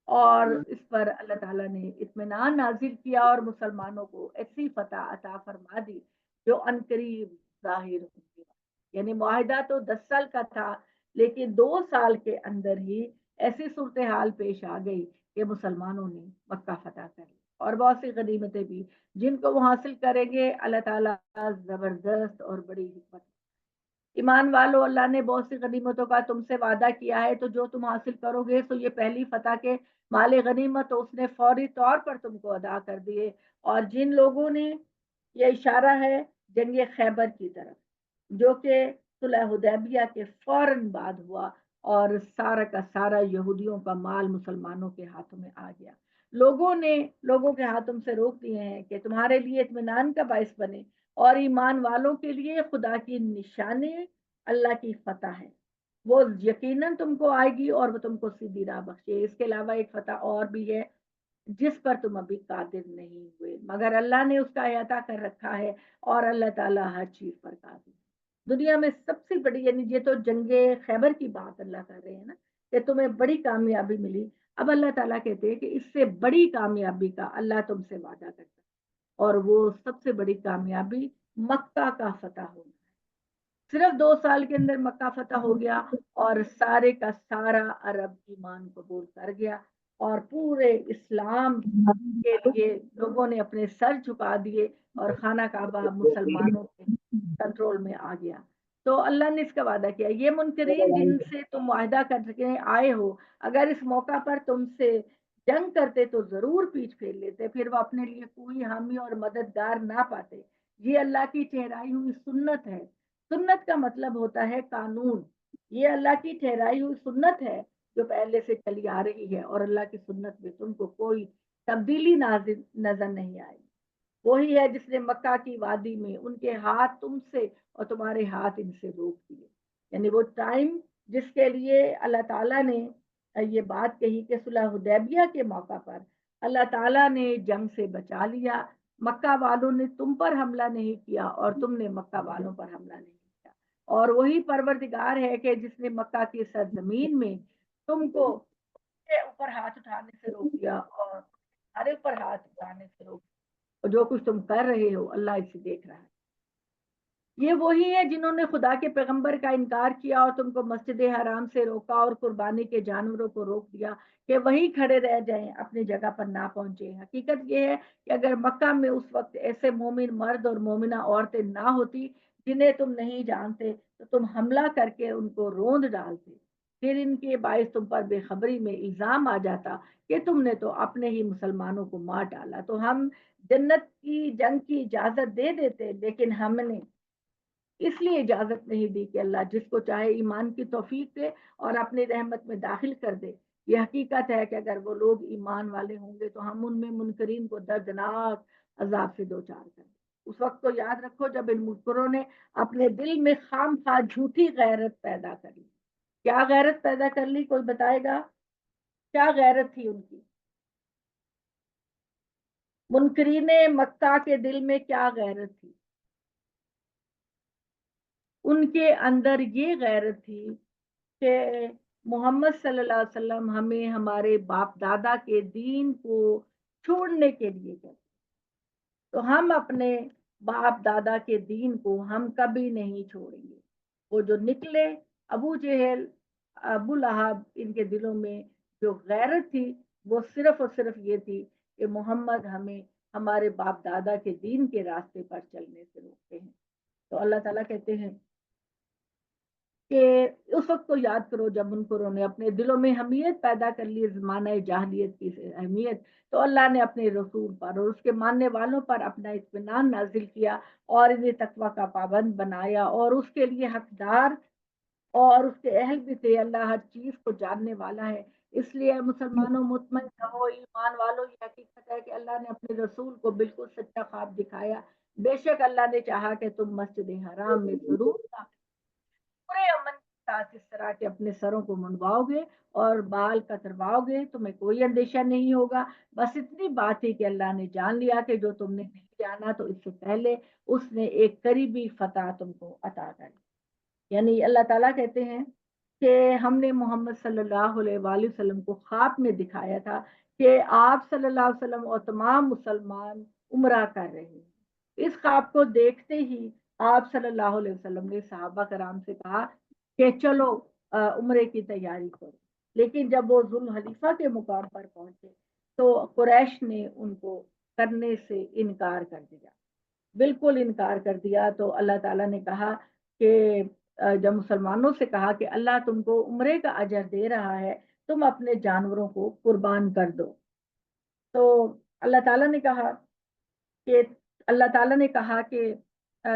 Speaker 1: اور اس پر اللہ تعالیٰ نے اطمینان نازل کیا اور مسلمانوں کو ایسی فتح عطا فرما دی جو عنقریب ظاہر ہوگی۔ یعنی معاہدہ تو 10 سال کا تھا، لیکن 2 سال کے اندر ہی ایسی صورتحال پیش آ گئی کہ مسلمانوں نے مکہ فتح کر لی، اور بہت سی غنیمتیں بھی جن کو وہ حاصل کریں گے۔ اللہ تعالیٰ زبردست اور بڑی حکمت۔ ایمان والو، اللہ نے بہت سی غنیمتوں کا تم سے وعدہ کیا ہے، تو جو تم حاصل کرو گے تو یہ پہلی فتح کے مال غنیمت تو اس نے فوری طور پر تم کو ادا کر دیے۔ اور جن لوگوں نے، یہ اشارہ ہے جنگ خیبر کی طرف، جو کہ صلح حدیبیہ کے فوراً بعد ہوا، اور سارا کا سارا یہودیوں کا مال مسلمانوں کے ہاتھوں میں آ گیا۔ لوگوں کے ہاتھوں سے روک دیے ہیں کہ تمہارے لیے اطمینان کا باعث بنے، اور ایمان والوں کے لیے خدا کی نشانی اللہ کی فتح ہے، وہ یقیناً تم کو آئے گی اور وہ تم کو سیدھی راہ بخشے۔ اس کے علاوہ ایک فتح اور بھی ہے جس پر تم ابھی قادر نہیں ہوئے، مگر اللہ نے اس کا احاطہ کر رکھا ہے، اور اللہ تعالیٰ ہر چیز پر قادر ہے۔ دنیا میں سب سے بڑی، یعنی یہ تو جنگ خیبر کی بات اللہ کر رہے ہیں نا، کہ تمہیں بڑی کامیابی ملی۔ اب اللہ تعالیٰ کہتے ہیں کہ اس سے بڑی کامیابی کا اللہ تم سے وعدہ کرتا ہے، اور وہ سب سے بڑی کامیابی مکہ کا فتح ہونا ہے۔ صرف 2 سال کے اندر مکہ فتح ہو گیا، اور سارے کا سارا عرب ایمان قبول کر گیا، اور پورے اسلام کے لیے لوگوں نے اپنے سر جھکا دیے، اور خانہ کعبہ مسلمانوں کے کنٹرول میں آ گیا۔ تو اللہ نے اس کا وعدہ کیا، یہ منکرین جن سے تم معاہدہ کر کے آئے ہو، اگر اس موقع پر تم سے جنگ کرتے تو ضرور پیچھ پھیر لیتے، پھر وہ اپنے لیے کوئی حامی اور مددگار نہ پاتے۔ یہ اللہ کی ٹھہرائی ہوئی سنت ہے۔ سنت کا مطلب ہوتا ہے قانون۔ یہ اللہ کی ٹھہرائی ہوئی سنت ہے جو پہلے سے چلی آ رہی ہے، اور اللہ کی سنت میں تم کو کوئی تبدیلی نظر نہیں آئے۔ وہی ہے جس نے مکہ کی وادی میں ان کے ہاتھ تم سے اور تمہارے ہاتھ ان سے روک دیے، یعنی وہ ٹائم جس کے لیے اللہ تعالیٰ نے یہ بات کہی کہ صلح حدیبیہ کے موقع پر اللہ تعالیٰ نے جنگ سے بچا لیا، مکہ والوں نے تم پر حملہ نہیں کیا اور تم نے مکہ والوں پر حملہ نہیں کیا۔ اور وہی پروردگار ہے کہ جس نے مکہ کی سرزمین میں تم کو کے اوپر ہاتھ اٹھانے سے روک دیا اور ہمارے اوپر ہاتھ اٹھانے سے روک دیا، اور جو کچھ تم کر رہے ہو اللہ اسے دیکھ رہا ہے۔ یہ وہی ہے جنہوں نے خدا کے پیغمبر کا انکار کیا اور تم کو مسجد حرام سے روکا اور قربانی کے جانوروں کو روک دیا کہ وہیں کھڑے رہ جائیں، اپنی جگہ پر نہ پہنچے۔ حقیقت یہ ہے کہ اگر مکہ میں اس وقت ایسے مومن مرد اور مومنہ عورتیں نہ ہوتی جنہیں تم نہیں جانتے تو تم حملہ کر کے ان کو روند ڈالتے، پھر ان کے باعث تم پر بے خبری میں الزام آ جاتا کہ تم نے تو اپنے ہی مسلمانوں کو مار ڈالا۔ تو ہم جنت کی جنگ کی اجازت دے دیتے، لیکن ہم نے اس لیے اجازت نہیں دی کہ اللہ جس کو چاہے ایمان کی توفیق دے اور اپنی رحمت میں داخل کر دے۔ یہ حقیقت ہے کہ اگر وہ لوگ ایمان والے ہوں گے تو ہم ان میں منکرین کو دردناک عذاب سے دوچار کر دیں۔ اس وقت کو یاد رکھو جب ان منکروں نے اپنے دل میں خام خواہ جھوٹی غیرت پیدا کر لی۔ کیا غیرت پیدا کر لی؟ کوئی بتائے گا کیا غیرت تھی ان کی؟ منکرین مکہ کے دل میں کیا غیرت تھی؟ ان کے اندر یہ غیرت تھی کہ محمد صلی اللہ علیہ وسلم ہمیں ہمارے باپ دادا کے دین کو چھوڑنے کے لیے کہتے، تو ہم اپنے باپ دادا کے دین کو ہم کبھی نہیں چھوڑیں گے۔ وہ جو نکلے، ابو جہل، ابو لہب، ان کے دلوں میں جو غیرت تھی وہ صرف اور صرف یہ تھی کہ محمد ہمیں ہمارے باپ دادا کے دین کے راستے پر چلنے سے روکتے ہیں۔ تو اللہ تعالیٰ کہتے ہیں کہ اس وقت کو یاد کرو جب انہوں نے اپنے دلوں میں حمیت پیدا کر لی زمانہ جاہلیت کی اہمیت، تو اللہ نے اپنے رسول پر اور اس کے ماننے والوں پر اپنا اطمینان نازل کیا اور انہیں تقوی کا پابند بنایا اور اس کے لیے حقدار اور اس کے اہل بھی تھے۔ اللہ ہر چیز کو جاننے والا ہے، اس لیے مسلمانوں مطمئن رہو، ایمان والوں، یہ حقیقت ہے کہ اللہ نے اپنے رسول کو بالکل سچا خواب دکھایا۔ بے شک اللہ نے چاہا کہ تم مسجد حرام میں ضرور پورے امن کے ساتھ اس طرح کے اپنے سروں کو منڈواؤ گے اور بال کترواؤ گے، تمہیں کوئی اندیشہ نہیں ہوگا۔ بس اتنی بات ہی کہ اللہ نے جان لیا کہ جو تم نے نہیں جانا، تو اس سے پہلے اس نے ایک قریبی فتح تم کو عطا کر دی۔ یعنی اللہ تعالیٰ کہتے ہیں کہ ہم نے محمد صلی اللہ علیہ وآلہ وسلم کو خواب میں دکھایا تھا کہ آپ صلی اللہ علیہ وسلم اور تمام مسلمان عمرہ کر رہے ہیں۔ اس خواب کو دیکھتے ہی آپ صلی اللہ علیہ وسلم نے صحابہ کرام سے کہا کہ چلو عمرے کی تیاری کرو، لیکن جب وہ ذوالحلیفہ کے مقام پر پہنچے تو قریش نے ان کو کرنے سے انکار کر دیا، بالکل انکار کر دیا۔ تو اللہ تعالیٰ نے کہا کہ جب مسلمانوں سے کہا کہ اللہ تم کو عمرے کا اجر دے رہا ہے، تم اپنے جانوروں کو قربان کر دو۔ تو اللہ تعالیٰ نے کہا کہ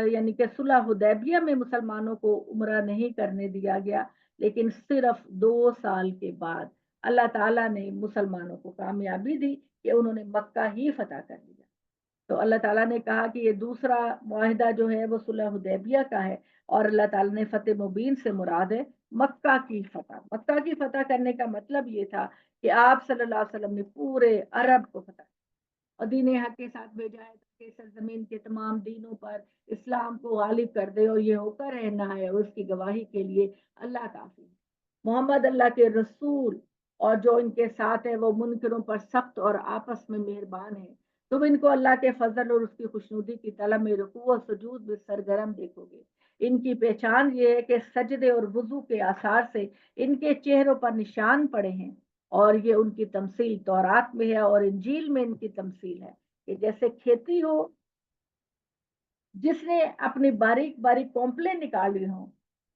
Speaker 1: یعنی کہ صلح حدیبیہ میں مسلمانوں کو عمرہ نہیں کرنے دیا گیا، لیکن صرف 2 سال کے بعد اللہ تعالیٰ نے مسلمانوں کو کامیابی دی کہ انہوں نے مکہ ہی فتح کر لیا۔ تو اللہ تعالیٰ نے کہا کہ یہ دوسرا معاہدہ جو ہے وہ صلح حدیبیہ کا ہے، اور اللہ تعالیٰ نے فتح مبین سے مراد ہے مکہ کی فتح۔ مکہ کی فتح کرنے کا مطلب یہ تھا کہ آپ صلی اللہ علیہ وسلم نے پورے عرب کو فتح اور دین حق کے ساتھ بھیجا ہے تاکہ سرزمین کے تمام دینوں پر اسلام کو غالب کر دے، اور یہ ہو کر رہنا ہے، اور اس کی گواہی کے لیے اللہ کافی ہے۔ محمد اللہ کے رسول اور جو ان کے ساتھ ہے وہ منکروں پر سخت اور آپس میں مہربان ہیں۔ تم ان کو اللہ کے فضل اور اس کی خوشنودی کی طلب میں رکوع و سجود میں سرگرم دیکھو گے۔ ان کی پہچان یہ ہے کہ سجدے اور وضو کے آثار سے ان کے چہروں پر نشان پڑے ہیں، اور یہ ان کی تمثیل تورات میں ہے اور انجیل میں ان کی تمثیل ہے کہ جیسے کھیتی ہو جس نے اپنی باریک باریک کومپلیں نکالی ہوں،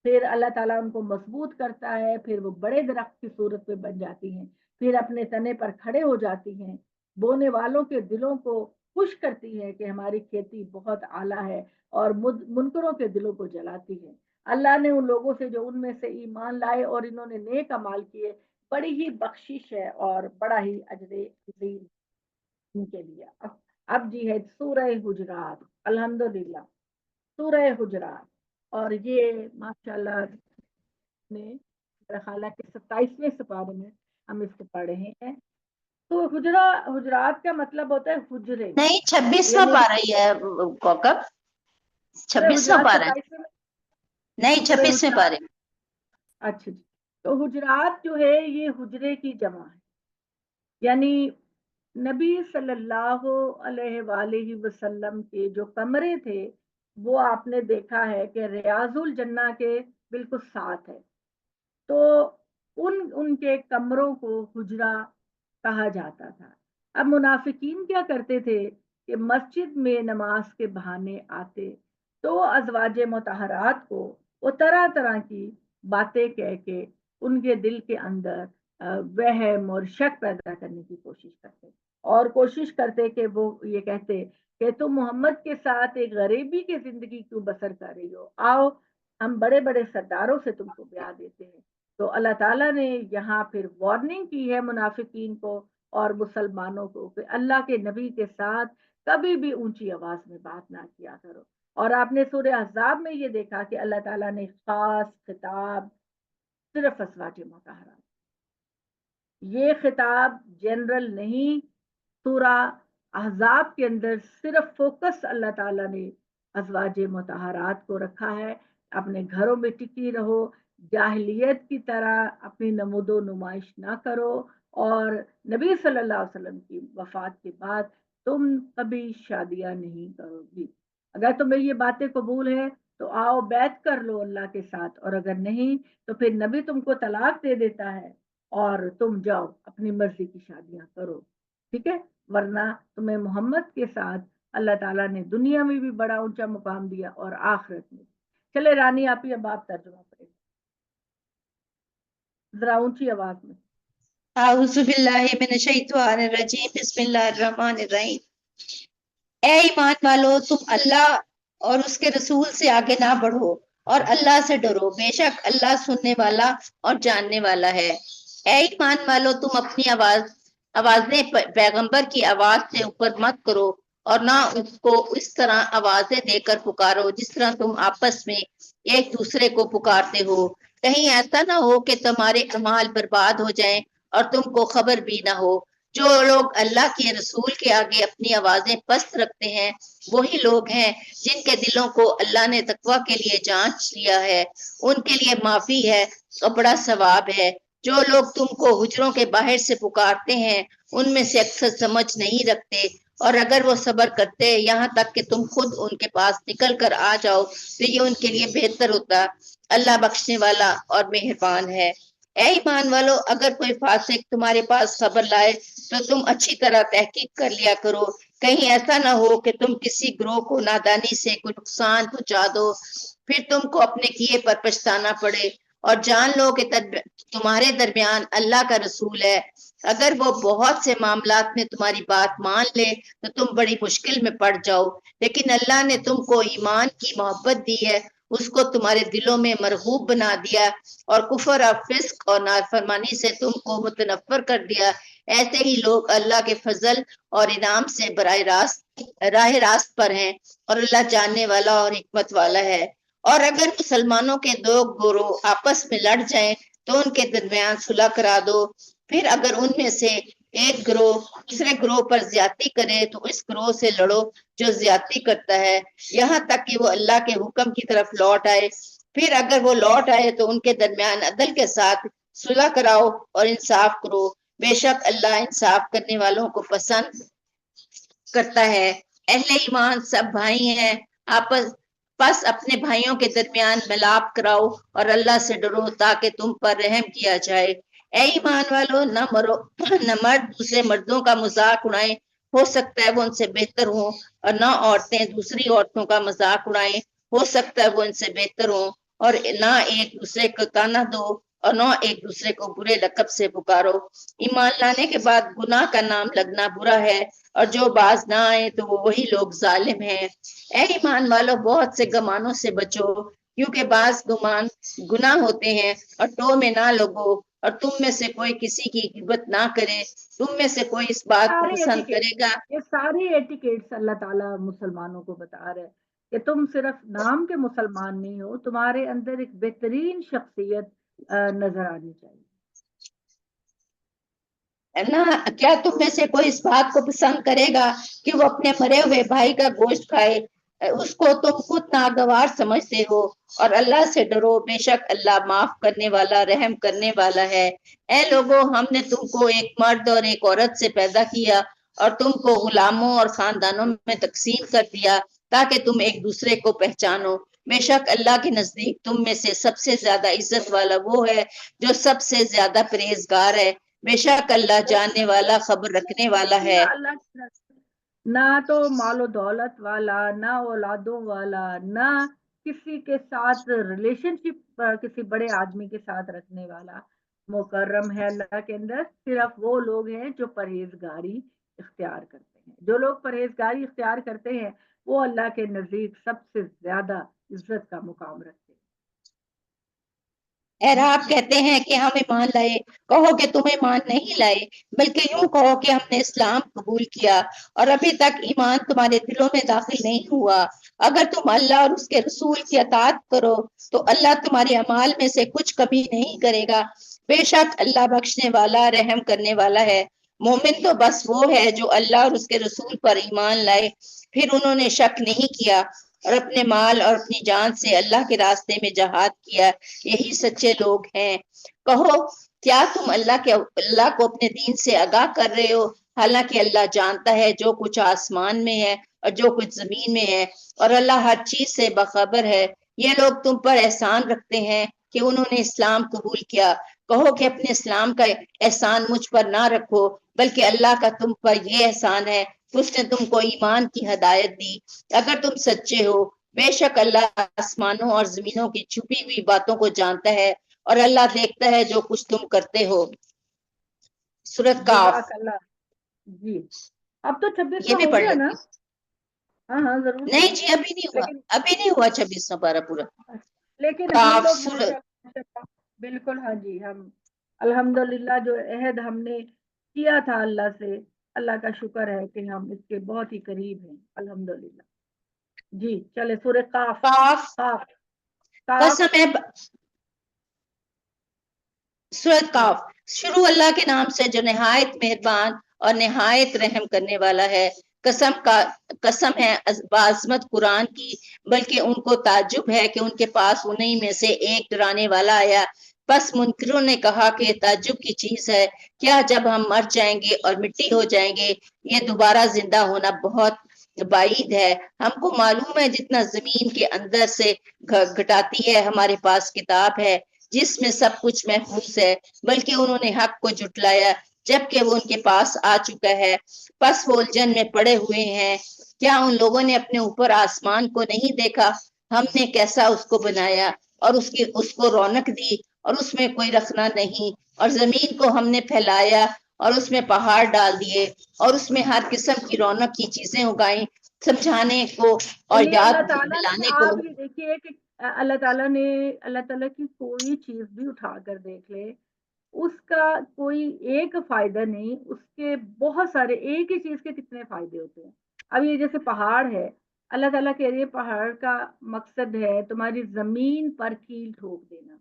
Speaker 1: پھر اللہ تعالیٰ ان کو مضبوط کرتا ہے، پھر وہ بڑے درخت کی صورت میں بن جاتی ہیں، پھر اپنے تنے پر کھڑے ہو جاتی ہیں، بونے والوں کے دلوں کو خوش کرتی ہے کہ ہماری کھیتی بہت اعلیٰ ہے، اور منکروں کے دلوں کو جلاتی ہے۔ اللہ نے ان لوگوں سے جو ان میں سے ایمان لائے اور انہوں نے نیک اعمال کیے بڑی ہی بخشش ہے اور بڑا ہی اجر عظیم ان کے لیے۔ اب جی ہے سورہ حجرات، الحمدللہ سورہ حجرات، اور یہ ماشاءاللہ نے میرا خیال ہے کہ 27ویں سپارے میں ہم اس کو پڑھ رہے ہیں۔ تو حجرات کا مطلب ہوتا ہے حجرے،
Speaker 2: نہیں 26واں
Speaker 1: یعنی
Speaker 2: پارہ ہی ہے کوکب،
Speaker 1: سورہ
Speaker 2: 26واں
Speaker 1: حجرات
Speaker 2: پارہ ہے،
Speaker 1: 27ویں میں
Speaker 2: نہیں
Speaker 1: سورہ
Speaker 2: 26ویں
Speaker 1: حجرات،
Speaker 2: پارے۔
Speaker 1: اچھا جی۔ تو حجرات جو ہے یہ حجرے کی جمع ہے، یعنی نبی صلی اللہ علیہ وآلہ وسلم کے جو کمرے تھے وہ آپ نے دیکھا ہے کہ ریاض الجنہ کے بالکل ساتھ ہے، تو ان کے کمروں کو حجرہ کہا جاتا تھا۔ اب منافقین کیا کرتے تھے کہ مسجد میں نماز کے بہانے آتے تو ازواج مطہرات کو وہ طرح طرح کی باتیں کہہ کے ان کے دل کے اندر وہم اور شک پیدا کرنے کی کوشش کرتے، اور کوشش کرتے کہ وہ یہ کہتے کہ تم محمد کے ساتھ ایک غریبی کی زندگی کیوں بسر کر رہی ہو، آؤ ہم بڑے بڑے سرداروں سے تم کو بیاہ دیتے ہیں۔ تو اللہ تعالیٰ نے یہاں پھر وارننگ کی ہے منافقین کو اور مسلمانوں کو کہ اللہ کے نبی کے ساتھ کبھی بھی اونچی آواز میں بات نہ کیا کرو۔ اور آپ نے سورہ احزاب میں یہ دیکھا کہ اللہ تعالیٰ نے خاص خطاب صرف ازواج مطہرات، یہ خطاب جنرل نہیں، سورہ احزاب کے اندر صرف فوکس اللہ تعالیٰ نے ازواج مطہرات کو رکھا ہے۔ اپنے گھروں میں ٹکی رہو، جاہلیت کی طرح اپنی نمود و نمائش نہ کرو، اور نبی صلی اللہ علیہ وسلم کی وفات کے بعد تم کبھی شادیاں نہیں کرو گی۔ اگر تمہیں یہ باتیں قبول ہے تو آؤ بیعت کر لو اللہ کے ساتھ، اور اگر نہیں تو پھر نبی تم کو طلاق دے دیتا ہے اور تم جاؤ اپنی مرضی کی شادیاں کرو، ٹھیک ہے؟ ورنہ تمہیں محمد کے ساتھ اللہ تعالیٰ نے دنیا میں بھی بڑا اونچا مقام دیا اور آخرت میں۔ چلے رانی آپ ہی اب آپ ترجمہ کریں۔ ذرا اونچی آواز میں.
Speaker 2: اعوذ باللہ من الشیطان الرجیم بسم اللہ الرحمن الرحیم. اے ایمان والو تم اللہ اور اس کے رسول سے آگے نہ بڑھو اور اللہ سے ڈرو، بے شک اللہ سننے والا اور جاننے والا ہے. اے ایمان والو تم اپنی آوازیں پیغمبر کی آواز سے اوپر مت کرو اور نہ اس کو اس طرح آوازیں دے کر پکارو جس طرح تم آپس میں ایک دوسرے کو پکارتے ہو، کہیں ایسا نہ ہو کہ تمہارے اعمال برباد ہو جائیں اور تم کو خبر بھی نہ ہو. جو لوگ اللہ کے رسول کے آگے اپنی آوازیں پست رکھتے ہیں وہی لوگ ہیں جن کے دلوں کو اللہ نے تقوی کے لیے جانچ لیا ہے، ان کے لیے معافی ہے اور بڑا ثواب ہے. جو لوگ تم کو حجروں کے باہر سے پکارتے ہیں ان میں سے اکثر سمجھ نہیں رکھتے، اور اگر وہ صبر کرتے یہاں تک کہ تم خود ان کے پاس نکل کر آ جاؤ تو یہ ان کے لیے بہتر ہوتا. اللہ بخشنے والا اور مہربان ہے. اے ایمان والو اگر کوئی فاسق تمہارے پاس خبر لائے تو تم اچھی طرح تحقیق کر لیا کرو، کہیں ایسا نہ ہو کہ تم کسی گروہ کو نادانی سے کوئی نقصان پہنچا دو پھر تم کو اپنے کیے پر پچھتانا پڑے. اور جان لو کہ تمہارے درمیان اللہ کا رسول ہے، اگر وہ بہت سے معاملات میں تمہاری بات مان لے تو تم بڑی مشکل میں پڑ جاؤ، لیکن اللہ نے تم کو ایمان کی محبت دی ہے، اس کو تمہارے دلوں میں مرغوب بنا دیا اور کفر اور فسق اور نافرمانی سے تم کو متنفر کر دیا. ایسے ہی لوگ اللہ کے فضل اور انعام سے راہ راست پر ہیں اور اللہ جاننے والا اور حکمت والا ہے. اور اگر مسلمانوں کے دو گروہ آپس میں لڑ جائیں تو ان کے درمیان صلح کرا دو، پھر اگر ان میں سے ایک گروہ دوسرے گروہ پر زیادتی کرے تو اس گروہ سے لڑو جو زیادتی کرتا ہے یہاں تک کہ وہ اللہ کے حکم کی طرف لوٹ آئے. پھر اگر وہ لوٹ آئے تو ان کے درمیان عدل کے ساتھ صلح کراؤ اور انصاف کرو، بے شک اللہ انصاف کرنے والوں کو پسند کرتا ہے. اہل ایمان سب بھائی ہیں، پس اپنے بھائیوں کے درمیان ملاپ کراؤ اور اللہ سے ڈرو تاکہ تم پر رحم کیا جائے. اے ایمان والو نہ مرد دوسرے مردوں کا مذاق اڑائیں، ہو سکتا ہے وہ ان سے بہتر ہوں، اور نہ عورتیں دوسری عورتوں کا مذاق اڑائیں، ہو سکتا ہے وہ ان سے بہتر ہوں. اور نہ ایک دوسرے کو تانا دو اور نہ ایک دوسرے کو برے لقب سے پکارو. ایمان لانے کے بعد گناہ کا نام لگنا برا ہے، اور جو باز نہ آئے تو وہ وہی لوگ ظالم ہیں. اے ایمان والو بہت سے گمانوں سے بچو کیونکہ بعض گمان گناہ ہوتے ہیں، اور ٹو میں نہ لگو، اور تم میں سے کوئی کسی کی غیبت نہ کرے. تم میں سے کوئی اس بات کو پسند کرے گا.
Speaker 1: یہ سارے ایٹیکیٹس اللہ تعالیٰ مسلمانوں کو بتا رہے ہیں کہ تم صرف نام کے مسلمان نہیں ہو، تمہارے اندر ایک بہترین شخصیت نظر آنی چاہیے.
Speaker 2: نہ کیا تم میں سے کوئی اس بات کو پسند کرے گا کہ وہ اپنے مرے ہوئے بھائی کا گوشت کھائے؟ اس کو تم خود ناگوار سمجھتے ہو، اور اللہ سے ڈرو، بے شک اللہ معاف کرنے والا رحم کرنے والا ہے. اے لوگو ہم نے تم کو ایک مرد اور ایک عورت سے پیدا کیا اور تم کو غلاموں اور خاندانوں میں تقسیم کر دیا تاکہ تم ایک دوسرے کو پہچانو. بے شک اللہ کے نزدیک تم میں سے سب سے زیادہ عزت والا وہ ہے جو سب سے زیادہ پرہیزگار ہے. بے شک اللہ جاننے والا خبر رکھنے والا ہے.
Speaker 1: اللہ نہ تو مال و دولت والا، نہ اولادوں والا، نہ کسی کے ساتھ ریلیشن شپ کسی بڑے آدمی کے ساتھ رکھنے والا مکرم ہے اللہ کے اندر. صرف وہ لوگ ہیں جو پرہیزگاری اختیار کرتے ہیں. جو لوگ پرہیزگاری اختیار کرتے ہیں وہ اللہ کے نزدیک سب سے زیادہ عزت کا مقام رکھتے ہیں.
Speaker 2: آپ کہتے ہیں کہ ہم ایمان لائے، کہو کہ تم ایمان نہیں لائے، بلکہ یوں کہو کہ ہم نے اسلام قبول کیا اور ابھی تک ایمان تمہارے دلوں میں داخل نہیں ہوا. اگر تم اللہ اور اس کے رسول کی اطاعت کرو تو اللہ تمہارے اعمال میں سے کچھ کمی نہیں کرے گا. بے شک اللہ بخشنے والا رحم کرنے والا ہے. مومن تو بس وہ ہے جو اللہ اور اس کے رسول پر ایمان لائے پھر انہوں نے شک نہیں کیا اور اپنے مال اور اپنی جان سے اللہ کے راستے میں جہاد کیا، یہی سچے لوگ ہیں. کہو کیا تم اللہ کو اپنے دین سے آگاہ کر رہے ہو، حالانکہ اللہ جانتا ہے جو کچھ آسمان میں ہے اور جو کچھ زمین میں ہے، اور اللہ ہر چیز سے باخبر ہے. یہ لوگ تم پر احسان رکھتے ہیں کہ انہوں نے اسلام قبول کیا. کہو کہ اپنے اسلام کا احسان مجھ پر نہ رکھو، بلکہ اللہ کا تم پر یہ احسان ہے اس نے تم کو ایمان کی ہدایت دی. اگر تم سچے ہو بے شک اللہ آسمانوں اور زمینوں کی چھپی ہوئی باتوں کو جانتا ہے اور اللہ دیکھتا ہے جو کچھ تم کرتے ہو. سورۃ کاف.
Speaker 1: جزاک اللہ. جی اب تو 26
Speaker 2: یہ بھی
Speaker 1: ہو
Speaker 2: پڑھ
Speaker 1: گیا نا؟
Speaker 2: لیتے ہیں.
Speaker 1: ہاں ہاں ضرور
Speaker 2: نہیں
Speaker 1: پڑھیں.
Speaker 2: جی ابھی نہیں ہوا,
Speaker 1: لیکن
Speaker 2: ابھی نہیں ہوا 26واں پارہ پورا.
Speaker 1: لیکن ہم
Speaker 2: کاف
Speaker 1: لوگ
Speaker 2: سورۃ.
Speaker 1: ماشاءاللہ بالکل ہاں جی ہم الحمدللہ جو عہد ہم نے کیا تھا اللہ سے, اللہ کا شکر ہے کہ ہم اس کے بہت ہی قریب ہیں الحمدللہ. جی چلے سورہ قاف.
Speaker 2: کاف.
Speaker 1: قاف قاف.
Speaker 2: قسم ہے سورۃ
Speaker 1: جی
Speaker 2: کاف. شروع اللہ کے نام سے جو نہایت مہربان اور نہایت رحم کرنے والا ہے. قسم ہے بعظمت قرآن کی, بلکہ ان کو تعجب ہے کہ ان کے پاس انہی میں سے ایک ڈرانے والا آیا. پس منکروں نے کہا کہ یہ تعجب کی چیز ہے, کیا جب ہم مر جائیں گے اور مٹی ہو جائیں گے یہ دوبارہ زندہ ہونا بہت بعید ہے. ہم کو معلوم ہے جتنا زمین کے اندر سے گھٹاتی ہے ہمارے پاس کتاب ہے جس میں سب کچھ محفوظ ہے, بلکہ انہوں نے حق کو جھٹلایا جبکہ وہ ان کے پاس آ چکا ہے. پس وہ الجھن میں پڑے ہوئے ہیں. کیا ان لوگوں نے اپنے اوپر آسمان کو نہیں دیکھا, ہم نے کیسا اس کو بنایا اور اس کو رونق دی اور اس میں کوئی رکھنا نہیں, اور زمین کو ہم نے پھیلایا اور اس میں پہاڑ ڈال دیے اور اس میں ہر قسم کی رونق کی چیزیں اگائیں سمجھانے کو اور
Speaker 1: یعنی
Speaker 2: یاد
Speaker 1: اللہ تعالیٰ نے,
Speaker 2: دلانے کو.
Speaker 1: آپ یہ دیکھیے کہ اللہ تعالیٰ کی کوئی چیز بھی اٹھا کر دیکھ لے, اس کا کوئی ایک فائدہ نہیں, اس کے بہت سارے, ایک ہی چیز کے کتنے فائدے ہوتے ہیں. اب یہ جیسے پہاڑ ہے, اللہ تعالیٰ کہہ رہی ہے پہاڑ کا مقصد ہے تمہاری زمین پر کیل ٹھوک دینا,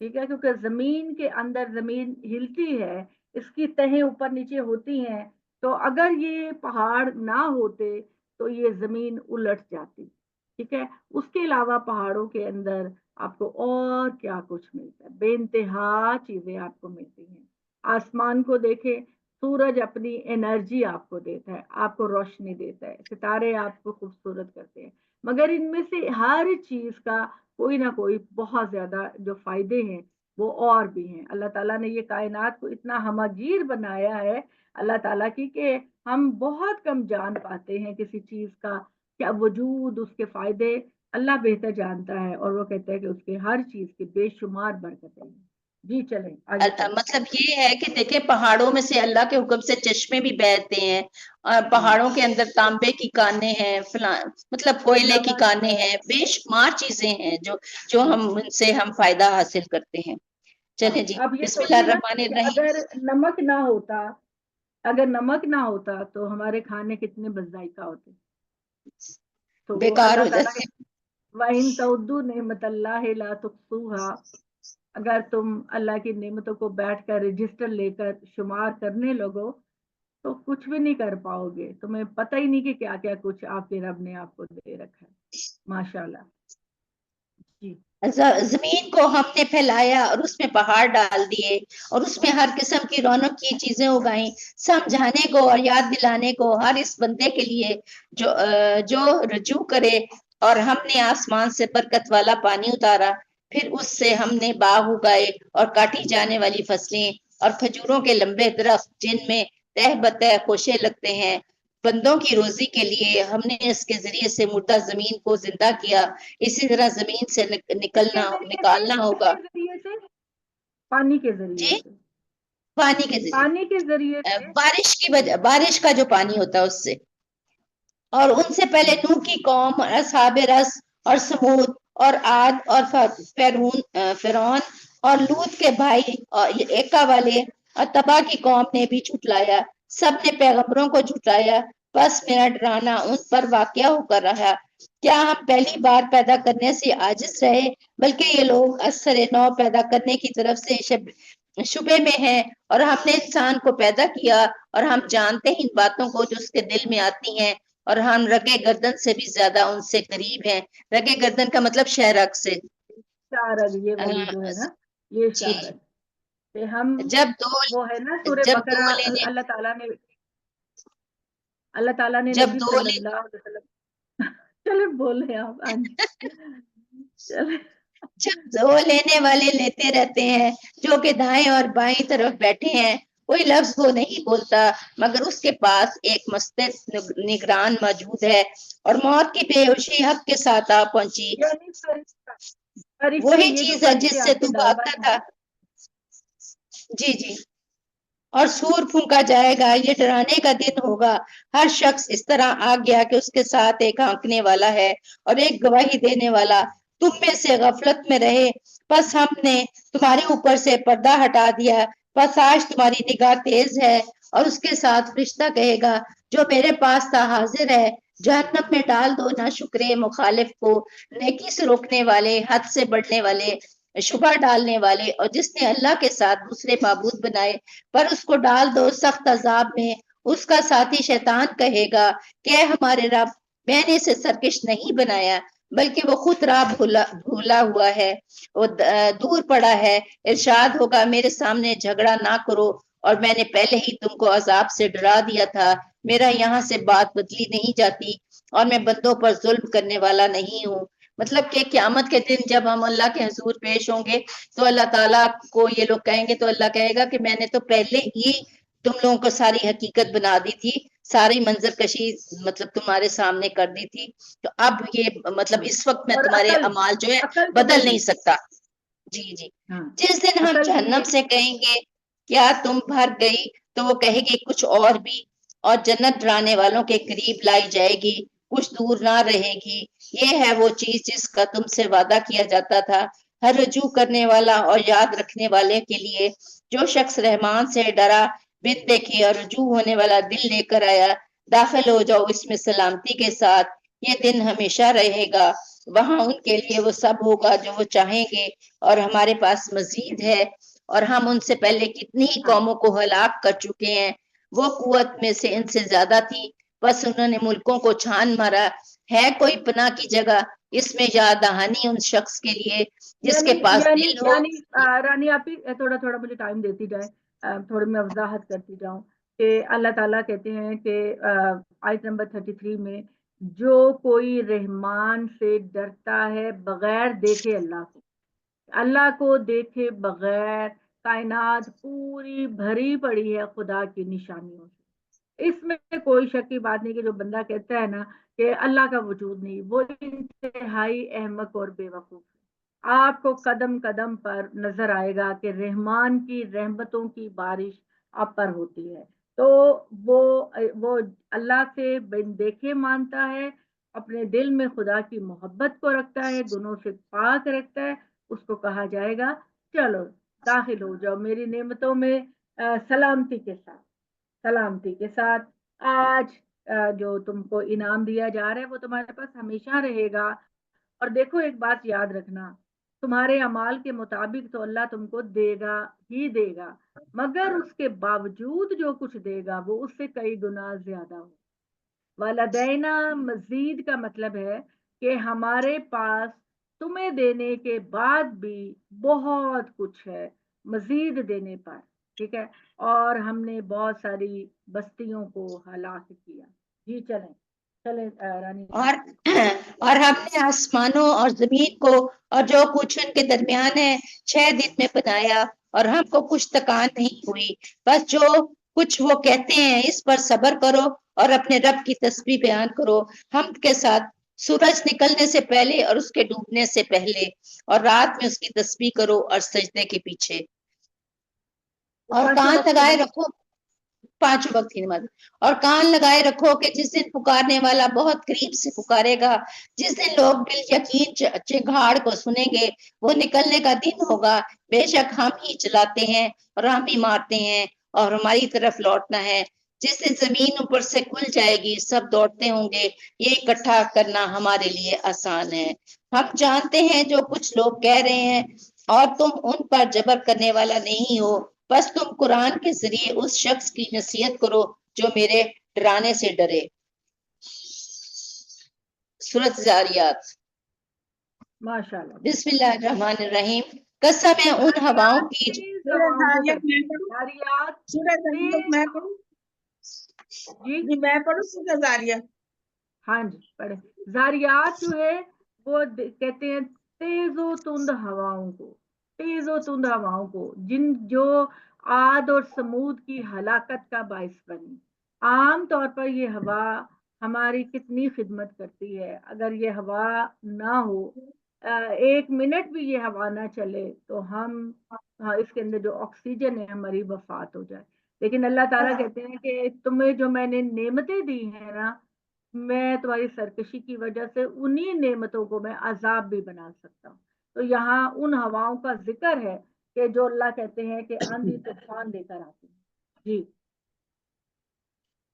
Speaker 1: ٹھیک ہے, کیونکہ زمین کے اندر زمین ہلتی ہے, اس کی تہیں اوپر نیچے ہوتی ہیں, تو اگر یہ پہاڑ نہ ہوتے تو یہ زمین الٹ جاتی, ٹھیک ہے. اس کے علاوہ پہاڑوں کے اندر آپ کو اور کیا کچھ ملتا ہے, بے انتہا چیزیں آپ کو ملتی ہیں. آسمان کو دیکھیں, سورج اپنی انرجی آپ کو دیتا ہے, آپ کو روشنی دیتا ہے, ستارے آپ کو خوبصورت کرتے ہیں, مگر ان میں سے ہر چیز کا کوئی نہ کوئی بہت زیادہ جو فائدے ہیں وہ اور بھی ہیں. اللہ تعالیٰ نے یہ کائنات کو اتنا ہماگیر بنایا ہے اللہ تعالیٰ کی, کہ ہم بہت کم جان پاتے ہیں کسی چیز کا کیا وجود, اس کے فائدے اللہ بہتر جانتا ہے, اور وہ کہتا ہے کہ اس کے ہر چیز کے بے شمار برکتیں ہیں. جی چلیں آگے چلیں.
Speaker 2: مطلب یہ ہے کہ دیکھیں پہاڑوں میں سے اللہ کے حکم سے چشمے بھی بہتے ہیں, اور پہاڑوں کے اندر تانبے کی کانیں ہیں, مطلب کوئلے کی
Speaker 1: نمک
Speaker 2: کانیں
Speaker 1: ہے.
Speaker 2: ہیں, بے شمار چیزیں ہیں جو ہم ان سے ہم فائدہ حاصل کرتے ہیں.
Speaker 1: ہاں,
Speaker 2: چلیں جی
Speaker 1: اب یہ
Speaker 2: بسم اللہ
Speaker 1: سوچیے نا
Speaker 2: الرحمن
Speaker 1: کہ
Speaker 2: الرحیم.
Speaker 1: اگر نمک نہ ہوتا تو ہمارے کھانے کتنے بذائقہ ہوتے. تو وہ
Speaker 2: بیکار
Speaker 1: اللہ
Speaker 2: ہو
Speaker 1: تعالیٰ
Speaker 2: جاتے.
Speaker 1: وَإِن تَعُدُّوا نِعْمَتَ اللَّهِ لَا تُحْصُوهَا, اگر تم اللہ کی نعمتوں کو بیٹھ کر رجسٹر لے کر شمار کرنے لگو تو کچھ بھی نہیں کر پاؤ گے, تمہیں پتہ ہی نہیں کہ کیا کیا کچھ آپ کے رب نے آپ کو دے رکھا ہے. ماشاءاللہ. جی
Speaker 2: زمین کو ہم نے پھیلایا اور اس میں پہاڑ ڈال دیے اور اس میں ہر قسم کی رونق کی چیزیں اگائیں سمجھانے کو اور یاد دلانے کو ہر اس بندے کے لیے جو رجوع کرے. اور ہم نے آسمان سے برکت والا پانی اتارا, پھر اس سے ہم نے باغ اگائے اور کاٹی جانے والی فصلیں اور کھجوروں کے لمبے درخت جن میں تہ بتہ خوشے لگتے ہیں. بندوں کی روزی کے لیے ہم نے اس کے ذریعے سے مردہ زمین کو زندہ کیا, اسی طرح زمین سے
Speaker 1: کس کے ذریعے سے,
Speaker 2: نکالنا
Speaker 1: کس
Speaker 2: ہوگا.
Speaker 1: کے ذریعے سے, پانی کے ذریعے
Speaker 2: جی
Speaker 1: سے,
Speaker 2: پانی کے ذریعے,
Speaker 1: پانی کے ذریعے سے.
Speaker 2: بارش کی وجہ, بارش کا جو پانی ہوتا ہے اس سے. اور ان سے پہلے نوح کی قوم اور اصحاب رس اور سمود اور عاد اور فرعون اور لوط کے بھائی اور ایکا والے اور تبا کی قوم نے بھی جھٹلایا, سب نے پیغمبروں کو جھٹلایا. بس میرا ڈرانا ان پر واقع ہو کر رہا. کیا ہم پہلی بار پیدا کرنے سے عاجز رہے, بلکہ یہ لوگ اثر نو پیدا کرنے کی طرف سے شبے میں ہیں. اور ہم نے انسان کو پیدا کیا اور ہم جانتے ہیں ان باتوں کو جو اس کے دل میں آتی ہیں, اور ہم رگے گردن سے بھی زیادہ ان سے قریب ہیں. رگے گردن کا مطلب شہرک سے.
Speaker 1: شارگ, یہ والی جو ہے نا, یہ
Speaker 2: جی
Speaker 1: شارگ کہ ہم,
Speaker 2: جب
Speaker 1: وہ ہے نا سورہ
Speaker 2: جب دو
Speaker 1: بقرہ,
Speaker 2: لینے
Speaker 1: اللہ تعالیٰ نے
Speaker 2: جب
Speaker 1: نبی
Speaker 2: دو
Speaker 1: صلی اللہ علیہ وسلم چلے بولے آپ, ہاں جی چلے.
Speaker 2: جب دو لینے والے لیتے رہتے ہیں جو کہ دائیں اور بائیں طرف بیٹھے ہیں, کوئی لفظ وہ نہیں بولتا مگر اس کے پاس ایک مستعد نگران موجود ہے, اور موت کی بے ہوشی حق کے ساتھ آ پہنچی.
Speaker 1: یعنی فرشتہ, فرشتے
Speaker 2: وہی
Speaker 1: یہ جو
Speaker 2: چیز ہے
Speaker 1: فرشتے
Speaker 2: جس سے
Speaker 1: آپ کے
Speaker 2: تو
Speaker 1: دربار
Speaker 2: بھاگتا
Speaker 1: میں
Speaker 2: تھا. جی جی. اور سور پھونکا جائے گا، یہ ڈرانے کا دن ہوگا. ہر شخص اس طرح آ گیا کہ اس کے ساتھ ایک آنکنے والا ہے اور ایک گواہی دینے والا. تم میں سے غفلت میں رہے، بس ہم نے تمہارے اوپر سے پردہ ہٹا دیا. بس آج تمہاری نگاہ تیز ہے. اور اس کے ساتھ فرشتہ کہے گا جو میرے پاس تھا حاضر ہے. جہنم میں ڈال دو نہ شکرے مخالف کو، نیکی سے روکنے والے، حد سے بڑھنے والے، شبہ ڈالنے والے، اور جس نے اللہ کے ساتھ دوسرے معبود بنائے، پر اس کو ڈال دو سخت عذاب میں. اس کا ساتھی شیطان کہے گا کہ اے ہمارے رب، میں نے اسے سرکش نہیں بنایا، بلکہ وہ خود راہ بھولا ہوا ہے، وہ دور پڑا ہے. ارشاد ہوگا میرے سامنے جھگڑا نہ کرو، اور میں نے پہلے ہی تم کو عذاب سے ڈرا دیا تھا. میرا یہاں سے بات بدلی نہیں جاتی، اور میں بندوں پر ظلم کرنے والا نہیں ہوں. مطلب کہ قیامت کے دن جب ہم اللہ کے حضور پیش ہوں گے تو اللہ تعالیٰ کو یہ لوگ کہیں گے، تو اللہ کہے گا کہ میں نے تو پہلے ہی تم لوگوں کو ساری حقیقت بنا دی تھی، ساری منظر کشی مطلب تمہارے سامنے کر دی تھی. تو اب یہ مطلب اس وقت میں
Speaker 1: اور
Speaker 2: تمہارے
Speaker 1: عقل
Speaker 2: اعمال جو ہے
Speaker 1: عقل تو
Speaker 2: بدل نہیں
Speaker 1: ہوگی.
Speaker 2: سکتا. جی جی.
Speaker 1: ہاں
Speaker 2: جس دن ہم
Speaker 1: عقل بھی
Speaker 2: جہنم
Speaker 1: ہے.
Speaker 2: سے کہیں گے کیا تم بھر گئی، تو وہ کہے گی کچھ اور بھی، اور جنت ڈرانے والوں کے قریب لائی جائے گی، کچھ دور نہ رہے گی. یہ ہے وہ چیز جس کا تم سے وعدہ کیا جاتا تھا. ہر رجوع کرنے والا اور یاد رکھنے والے کے لیے، جو شخص رحمان سے ڈرا، بن دیکھے اور رجوع ہونے والا دل لے کر آیا، داخل ہو جاؤ اس میں سلامتی کے ساتھ. یہ دن ہمیشہ رہے گا، وہاں ان کے لیے وہ سب ہوگا جو وہ چاہیں گے، اور ہمارے پاس مزید ہے. اور ہم ان سے پہلے کتنی ہی قوموں کو ہلاک کر چکے ہیں، وہ قوت میں سے ان سے زیادہ تھی، بس انہوں نے ملکوں کو چھان مارا. ہے کوئی پناہ کی جگہ اس میں یاد دہانی ان شخص کے لیے جس کے پاس دل ہو.
Speaker 1: رانی آپ ہی تھوڑا تھوڑا مجھے ٹائم دیتی جائیں، تھوڑی میں وضاحت کرتی جاؤں کہ اللہ تعالیٰ کہتے ہیں کہ آیت نمبر 33 میں جو کوئی رحمان سے ڈرتا ہے بغیر دیکھے اللہ کو دیکھے بغیر، کائنات پوری بھری پڑی ہے خدا کی نشانیوں سے. اس میں کوئی شک کی بات نہیں کہ جو بندہ کہتا ہے نا کہ اللہ کا وجود نہیں، وہ انتہائی احمق اور بے وقوف ہے. آپ کو قدم قدم پر نظر آئے گا کہ رحمان کی رحمتوں کی بارش آپ پر ہوتی ہے. تو وہ اللہ سے بن دیکھے مانتا ہے، اپنے دل میں خدا کی محبت کو رکھتا ہے، گناہوں سے پاک رکھتا ہے. اس کو کہا جائے گا چلو داخل ہو جاؤ میری نعمتوں میں سلامتی کے ساتھ. سلامتی کے ساتھ آج جو تم کو انعام دیا جا رہا ہے وہ تمہارے پاس ہمیشہ رہے گا. اور دیکھو ایک بات یاد رکھنا، تمہارے اعمال کے مطابق تو اللہ تم کو دے گا ہی دے گا، مگر اس کے باوجود جو کچھ دے گا وہ اس سے کئی گنا زیادہ ہو. والدینا مزید کا مطلب ہے کہ ہمارے پاس تمہیں دینے کے بعد بھی بہت کچھ ہے مزید دینے پر. ٹھیک ہے. اور ہم نے بہت ساری بستیوں کو ہلاک کیا. جی چلیں چلیں رانی
Speaker 2: اور اور ہم نے آسمانوں اور زمین کو اور جو کچھ ان کے درمیان ہے 6 دن میں بنایا، اور ہم کو کچھ تکان نہیں ہوئی. بس جو کچھ وہ کہتے ہیں اس پر صبر کرو اور اپنے رب کی تسبیح بیان کرو حمد کے ساتھ، سورج نکلنے سے پہلے اور اس کے ڈوبنے سے پہلے، اور رات میں اس کی تسبیح کرو اور سجدے کے پیچھے. اور
Speaker 1: پانچوں
Speaker 2: کان
Speaker 1: وقت کی
Speaker 2: لگائے
Speaker 1: نماز.
Speaker 2: رکھو، 5 وقت کی نماز. اور کان لگائے رکھو کہ جس دن پکارنے والا بہت قریب سے پکارے گا، جس دن لوگ بال یقین چنگھاڑ کو سنیں گے، وہ نکلنے کا دن ہوگا. بے شک ہم ہی چلاتے ہیں اور ہم ہی مارتے ہیں اور ہماری طرف لوٹنا ہے. جس دن زمین اوپر سے کھل جائے گی، سب دوڑتے ہوں گے، یہ اکٹھا کرنا ہمارے لیے آسان ہے. ہم جانتے ہیں جو کچھ لوگ کہہ رہے ہیں، اور تم ان پر جبر کرنے والا نہیں ہو. بس تم قرآن کے ذریعے اس شخص کی نصیحت کرو جو میرے ڈرانے سے ڈرے. سورۃ زاریات.
Speaker 1: ماشاء اللہ
Speaker 2: بسم
Speaker 1: ماشاء
Speaker 2: اللہ
Speaker 1: اللہ.
Speaker 2: الرحمن الرحیم. قسم ہے ان ہواؤں کی
Speaker 1: تیز
Speaker 3: سورہ
Speaker 1: ہواؤں کو
Speaker 3: زاریات
Speaker 1: کرتی
Speaker 3: میں
Speaker 1: ہے.
Speaker 3: پڑھوں،
Speaker 1: جاریات
Speaker 3: سورہ زاریات
Speaker 1: تیز
Speaker 3: میں
Speaker 1: ہوا-
Speaker 3: پڑھوں.
Speaker 1: جی
Speaker 3: جی میں پڑھوں سورہ زاریات.
Speaker 1: ہاں جی پڑھے. زاریات جو ہے وہ کہتے ہیں تیز و تند ہواؤں کو، تیز و تند ہواؤں کو جو عاد اور سمود کی ہلاکت کا باعث بنی. عام طور پر یہ ہوا ہماری کتنی خدمت کرتی ہے. اگر یہ ہوا نہ ہو، ایک منٹ بھی یہ ہوا نہ چلے تو ہم اس کے اندر جو آکسیجن ہے ہماری وفات ہو جائے. لیکن اللہ تعالیٰ کہتے ہیں کہ تمہیں جو میں نے نعمتیں دی ہیں نا، میں تمہاری سرکشی کی وجہ سے انہی نعمتوں کو میں عذاب بھی بنا سکتا ہوں. تو یہاں ان ہواؤں کا ذکر ہے کہ جو اللہ کہتے ہیں کہ آندھی طوفان لے کر آتے ہیں. جی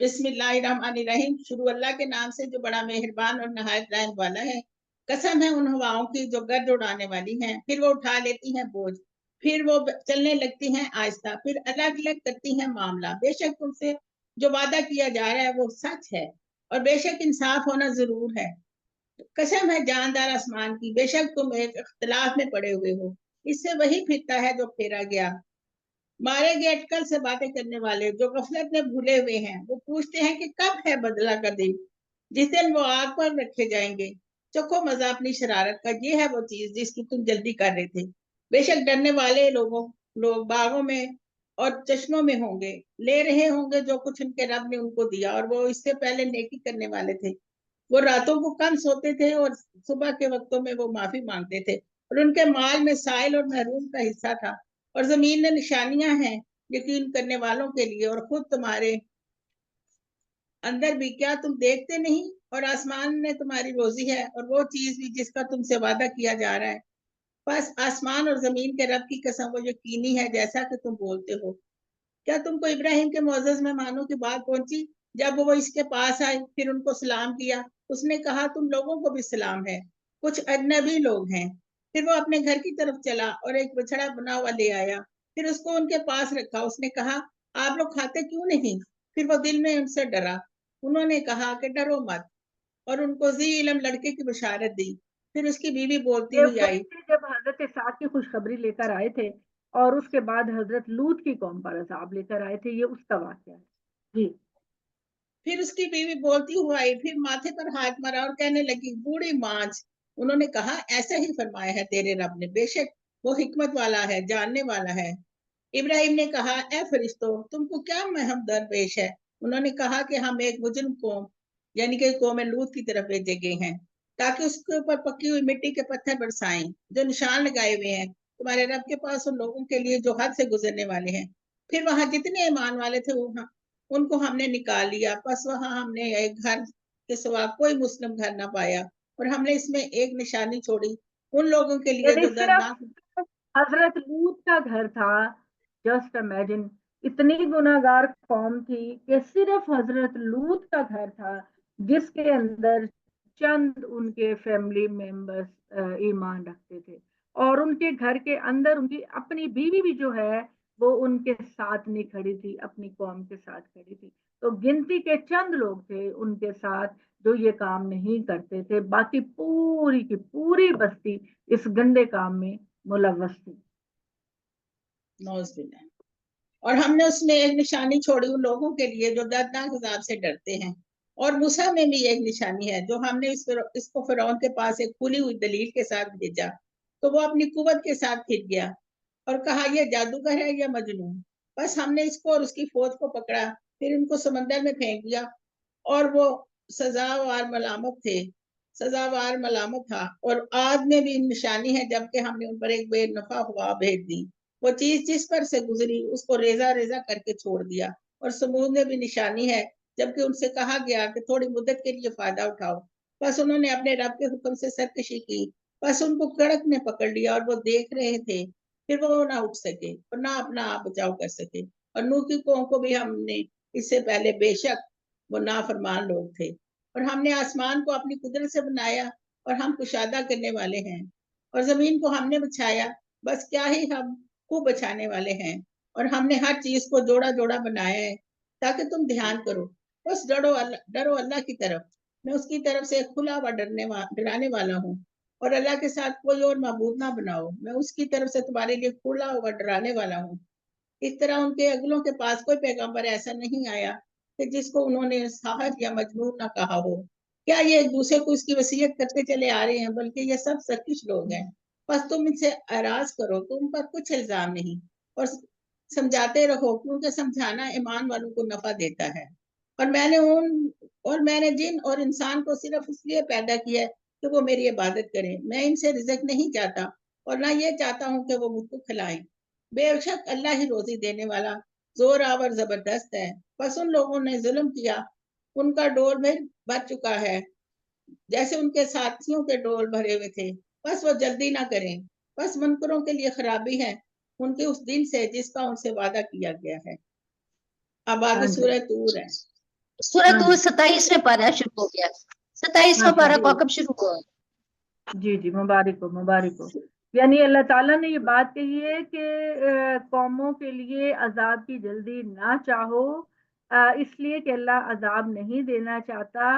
Speaker 3: بسم اللہ الرحمن الرحیم. شروع اللہ کے نام سے جو بڑا مہربان اور نہایت رحم والا ہے. قسم ہے ان ہواؤں کی جو گرد اڑانے والی ہیں، پھر وہ اٹھا لیتی ہیں بوجھ، پھر وہ چلنے لگتی ہیں آہستہ، پھر الگ الگ کرتی ہیں معاملہ. بے شک تم سے جو وعدہ کیا جا رہا ہے وہ سچ ہے، اور بے شک انصاف ہونا ضرور ہے. قسم ہے جاندار آسمان کی، بے شک تم ایک اختلاف میں پڑے ہوئے ہو. اس سے وہی پھرتا ہے جو پھیرا گیا. مارے گئے اٹکل سے باتیں کرنے والے جو غفلت میں بھولے ہوئے ہیں، وہ پوچھتے ہیں کہ کب ہے بدلہ کا دن، جس دن وہ آگ پر رکھے جائیں گے. چکھو مزہ اپنی شرارت کا، یہ ہے وہ چیز جس کی تم جلدی کر رہے تھے. بے شک ڈرنے والے لوگ باغوں میں اور چشموں میں ہوں گے، لے رہے ہوں گے جو کچھ ان کے رب نے ان کو دیا، اور وہ اس سے پہلے نیکی کرنے والے تھے. وہ راتوں کو کم سوتے تھے اور صبح کے وقتوں میں وہ معافی مانگتے تھے، اور ان کے مال میں سائل اور محروم کا حصہ تھا. اور زمین میں نشانیاں ہیں یقین کرنے والوں کے لیے، اور خود تمہارے اندر بھی کیا تم دیکھتے نہیں؟ اور آسمان میں تمہاری روزی ہے، اور وہ چیز بھی جس کا تم سے وعدہ کیا جا رہا ہے. بس آسمان اور زمین کے رب کی قسم، وہ یقینی ہے جیسا کہ تم بولتے ہو. کیا تم کو ابراہیم کے معزز مہمانوں کی بات پہنچی جب وہ اس کے پاس آئے، پھر ان کو سلام کیا؟ اس نے کہا تم لوگوں کو بھی سلام ہے، کچھ اجنبی لوگ ہیں. پھر وہ اپنے گھر کی طرف چلا اور ایک بچڑا بنا ہوا لے آیا، پھر اس کو ان کے پاس رکھا. اس نے کہا آپ لوگ کھاتے کیوں نہیں؟ پھر وہ دل میں ان سے ڈرا. انہوں نے کہا کہ ڈرو مت، اور ان کو ذی علم لڑکے کی بشارت دی. پھر اس کی بیوی بولتی
Speaker 1: یہ
Speaker 3: ہوئی آئی.
Speaker 1: وہی جب حضرت سعد کی خوشخبری لے کر آئے تھے اور اس کے بعد حضرت لوط کی قوم پر عذاب لے کر آئے تھے، یہ اس کا واقعہ ہے. جی
Speaker 3: پھر اس کی بیوی بولتی ہوئی آئی، پھر ماتھے پر ہاتھ مارا اور کہنے لگی بوڑھی مانچ. انہوں نے کہا ایسا ہی فرمایا ہے تیرے رب نے، بے شک وہ حکمت والا ہے، جاننے والا ہے. ابراہیم نے کہا اے فرشتوں، تم کو کیا مہم درپیش ہے؟ انہوں نے کہا کہ ہم ایک مجرم قوم یعنی کہ قوم لوط کی طرف بھیجے گئے ہیں، تاکہ اس کے اوپر پکی ہوئی مٹی کے پتھر برسائیں جو نشان لگائے ہوئے ہیں تمہارے رب کے پاس ان لوگوں کے لیے جو حد سے گزرنے والے ہیں. پھر وہاں جتنے ایمان والے تھے وہاں ان کو ہم نے نکال لیا. پس وہاں ہم نے ایک گھر کے سوا کوئی مسلم گھر نہ پایا، اور ہم نے اس میں ایک نشانی چھوڑی ان لوگوں کے لیے
Speaker 1: یعنی
Speaker 3: جو دردناک.
Speaker 1: صرف حضرت لوط کا گھر تھا. جسٹ امیجن، اتنی گناہگار قوم تھی کہ صرف حضرت لوط کا گھر تھا جس کے اندر چند ان کے فیملی ممبرس ایمان رکھتے تھے، اور ان کے گھر کے اندر ان کی اپنی بیوی بھی جو ہے وہ ان کے ساتھ نہیں کھڑی تھی، اپنی قوم کے ساتھ کھڑی تھی. تو گنتی کے چند لوگ تھے ان کے ساتھ جو یہ کام نہیں کرتے تھے، باقی پوری کی پوری بستی اس گندے کام میں ملوث تھی.
Speaker 3: نوز باللہ. اور ہم نے اس میں ایک نشانی چھوڑی ان لوگوں کے لیے جو دردناک عذاب سے ڈرتے ہیں. اور موسیٰ میں بھی ایک نشانی ہے جو ہم نے اس کو فرعون کے پاس ایک کھلی ہوئی دلیل کے ساتھ بھیجا، تو وہ اپنی قوت کے ساتھ پھر گیا اور کہا یہ جادوگر ہے یا مجنون. بس ہم نے اس کو اور اس کی فوج کو پکڑا، پھر ان کو سمندر میں پھینک دیا، اور وہ سزاوار ملامت تھا. اور آج میں بھی نشانی ہے جبکہ ہم نے ان پر ایک بے نفع ہوا بھیج دی، وہ چیز جس پر سے گزری اس کو ریزہ ریزہ کر کے چھوڑ دیا. اور سمود میں بھی نشانی ہے جبکہ ان سے کہا گیا کہ تھوڑی مدت کے لیے فائدہ اٹھاؤ، بس انہوں نے اپنے رب کے حکم سے سرکشی کی. بس ان کو کڑک نے پکڑ لیا اور وہ دیکھ رہے تھے، پھر وہ نہ اٹھ سکے اور نہ اپنا آپ بچاؤ کر سکے. اور نوح کی قوم کو بھی ہم نے اس سے پہلے بے شک وہ نافرمان لوگ تھے. اور ہم نے آسمان کو اپنی قدرت سے بنایا اور ہم کشادہ کرنے والے ہیں، اور زمین کو ہم نے بچھایا، بس کیا ہی ہم کو بچانے والے ہیں. اور ہم نے ہر چیز کو جوڑا جوڑا بنایا ہے تاکہ تم دھیان کرو. بس ڈرو اللہ کی طرف، میں اس کی طرف سے کھلا ہوا ڈرانے والا ہوں. اور اللہ کے ساتھ کوئی اور معبود نہ بناؤ، میں اس کی طرف سے تمہارے لیے کھلا ہوا ڈرانے والا ہوں. اس طرح ان کے اگلوں کے پاس کوئی پیغمبر ایسا نہیں آیا کہ جس کو انہوں نے ساحر یا مجنون نہ کہا ہو. کیا یہ ایک دوسرے کو اس کی وصیت کرتے چلے آ رہے ہیں، بلکہ یہ سب سرکش لوگ ہیں. بس تم ان سے اعراض کرو، تم پر کچھ الزام نہیں، اور سمجھاتے رہو کیونکہ سمجھانا ایمان والوں کو نفع دیتا ہے. اور میں نے جن اور انسان کو صرف اس لیے پیدا کیا ہے کہ وہ میری عبادت کریں. میں ان سے رزق نہیں چاہتا اور نہ یہ چاہتا ہوں کہ وہ مجھ کو کھلائیں. بے شک اللہ ہی روزی دینے والا زور آور زبردست ہے. بس ان لوگوں نے ظلم کیا, ان کا ڈول بھر چکا ہے جیسے ان کے ساتھیوں کے ڈول بھرے ہوئے تھے. بس وہ جلدی نہ کریں, بس منکروں کے لیے خرابی ہے ان کے اس دن سے جس کا ان سے وعدہ کیا گیا ہے. اب آگے سورہ طور ہے.
Speaker 2: سورہ طور 27ویں پارہ شروع ہو گیا. 27واں پارہ کب شروع ہوا؟
Speaker 1: جی جی, مبارک ہو. یعنی اللہ تعالیٰ نے یہ بات کہی ہے کہ قوموں کے لیے عذاب کی جلدی نہ چاہو, اس لیے کہ اللہ عذاب نہیں دینا چاہتا,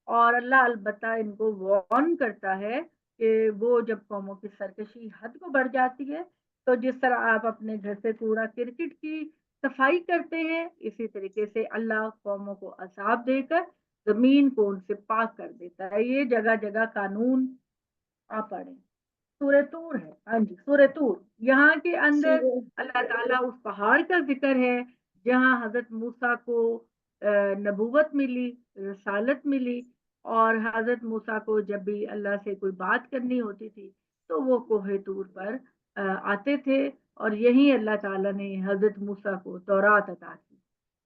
Speaker 1: اور اللہ البتہ ان کو وارن کرتا ہے کہ وہ جب قوموں کی سرکشی حد کو بڑھ جاتی ہے تو جس طرح آپ اپنے گھر سے کوڑا کرکٹ کی صفائی کرتے ہیں, اسی طریقے سے اللہ قوموں کو عذاب دے کر زمین کو ان سے پاک کر دیتا ہے. یہ جگہ جگہ قانون آپ پڑھیں. سورہ طور ہے. ہاں جی, سورہ طور. یہاں کے اندر اللہ تعالیٰ اس پہاڑ کا ذکر ہے جہاں حضرت موسیٰ کو نبوت ملی, رسالت ملی, اور حضرت موسیٰ کو جب بھی اللہ سے کوئی بات کرنی ہوتی تھی تو وہ کوہ طور پر آتے تھے, اور یہی اللہ تعالیٰ نے حضرت موسیٰ کو تورات عطا کی.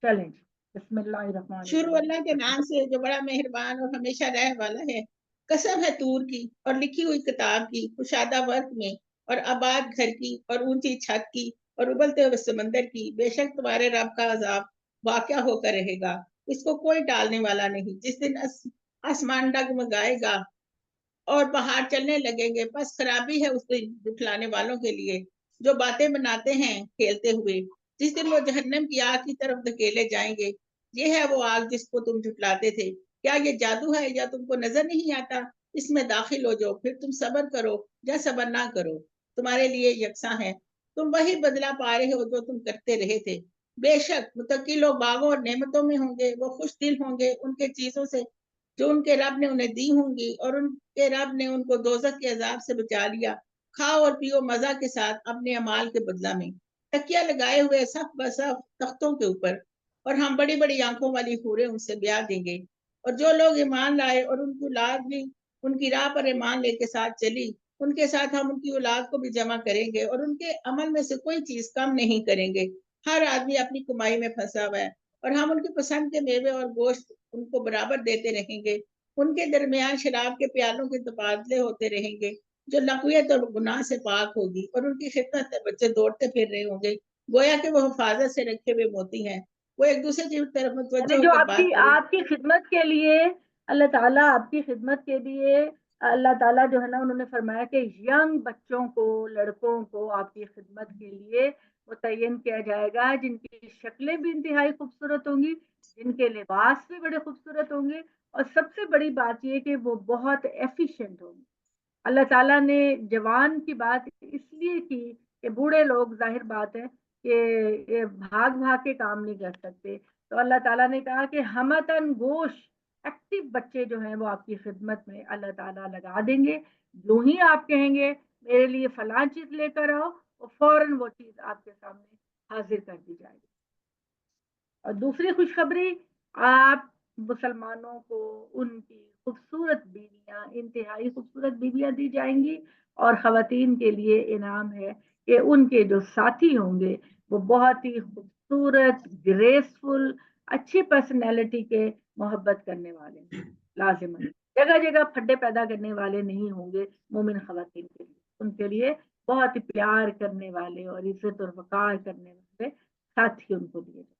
Speaker 1: چلیں جی, بسم اللہ الرحمن الرحیم.
Speaker 3: شروع اللہ کے نام سے جو بڑا مہربان اور ہمیشہ رہنے والا ہے. قسم ہے طور کی اور لکھی ہوئی کتاب کی, کشادہ ورق میں, اور آباد گھر کی, اور اونچی چھت کی, اور ابلتے ہوئے سمندر کی. بے شک تمہارے رب کا عذاب واقع ہو کر رہے گا, اس کو کوئی ٹالنے والا نہیں. جس دن آسمان ڈگمگائے گا اور پہاڑ چلنے لگیں گے, بس خرابی ہے اس دن جھٹلانے والوں کے لیے جو باتیں بناتے ہیں کھیلتے ہوئے. جس دن وہ جہنم کی آگ کی طرف دھکیلے جائیں گے, یہ ہے وہ آگ جس کو تم جھٹلاتے تھے. کیا یہ جادو ہے یا تم کو نظر نہیں آتا؟ اس میں داخل ہو جاؤ, پھر تم صبر کرو یا صبر نہ کرو, تمہارے لیے یکساں ہے. تم وہی بدلہ پا رہے ہو جو تم کرتے رہے تھے. بے شک متقی لوگ باغوں اور نعمتوں میں ہوں گے, وہ خوش دل ہوں گے ان کے چیزوں سے جو ان کے رب نے انہیں دی ہوں گی, اور ان کے رب نے ان کو دوزخ کے عذاب سے بچا لیا. کھاؤ اور پیو مزہ کے ساتھ اپنے اعمال کے بدلہ میں, تکیہ لگائے ہوئے صف بصف تختوں کے اوپر, اور ہم بڑی بڑی آنکھوں والی حوریں ان سے بیاہ دیں گے. اور جو لوگ ایمان لائے اور ان کی اولاد بھی ان کی راہ پر ایمان لے کے ساتھ چلی, ان کے ساتھ ہم ان کی اولاد کو بھی جمع کریں گے, اور ان کے عمل میں سے کوئی چیز کم نہیں کریں گے. ہر آدمی اپنی کمائی میں پھنسا ہوا ہے, اور ہم ان کی پسند کے میوے اور گوشت ان کو برابر دیتے رہیں گے. ان کے درمیان شراب کے پیالوں کے تبادلے ہوتے رہیں گے جو لغویت اور گناہ سے پاک ہوگی, اور ان کی خدمت میں بچے دوڑتے پھر رہے ہوں گے گویا کہ وہ حفاظت سے رکھے ہوئے موتی ہیں. وہ ایک دوسرے کی طرف متوجہ ہو
Speaker 1: جو
Speaker 3: کر بات کریں.
Speaker 1: آپ کی خدمت کے لیے اللہ تعالیٰ, آپ کی خدمت کے لیے اللہ تعالیٰ جو ہے نا, انہوں نے فرمایا کہ ینگ بچوں کو, لڑکوں کو آپ کی خدمت کے لیے متعین کیا جائے گا, جن کی شکلیں بھی انتہائی خوبصورت ہوں گی, جن کے لباس بھی بڑے خوبصورت ہوں گے, اور سب سے بڑی بات یہ کہ وہ بہت ایفیشینٹ ہوں گے. اللہ تعالیٰ نے جوان کی بات اس لیے کی کہ بوڑھے لوگ ظاہر بات ہے کہ بھاگ کے کام نہیں کر سکتے, تو اللہ تعالیٰ نے کہا کہ ہمتن گوش ایکٹیو بچے جو ہیں وہ آپ کی خدمت میں اللہ تعالیٰ لگا دیں گے. جو ہی آپ کہیں گے میرے لیے فلاں چیز لے کر آؤ, اور فوراً وہ چیز آپ کے سامنے حاضر کر دی جائے گی. اور دوسری خوشخبری, آپ مسلمانوں کو ان کی خوبصورت بیویاں, انتہائی خوبصورت بیویاں دی جائیں گی, اور خواتین کے لیے انعام ہے کہ ان کے جو ساتھی ہوں گے وہ بہت ہی خوبصورت, گریسفل, اچھی پرسنالٹی کے, محبت کرنے والے ہیں. لازماً جگہ جگہ پھڈے پیدا کرنے والے نہیں ہوں گے مومن خواتین کے لیے, ان کے لیے بہت ہی پیار کرنے والے اور عزت اور وقار کرنے والے ساتھی ان کو دیے جائیں.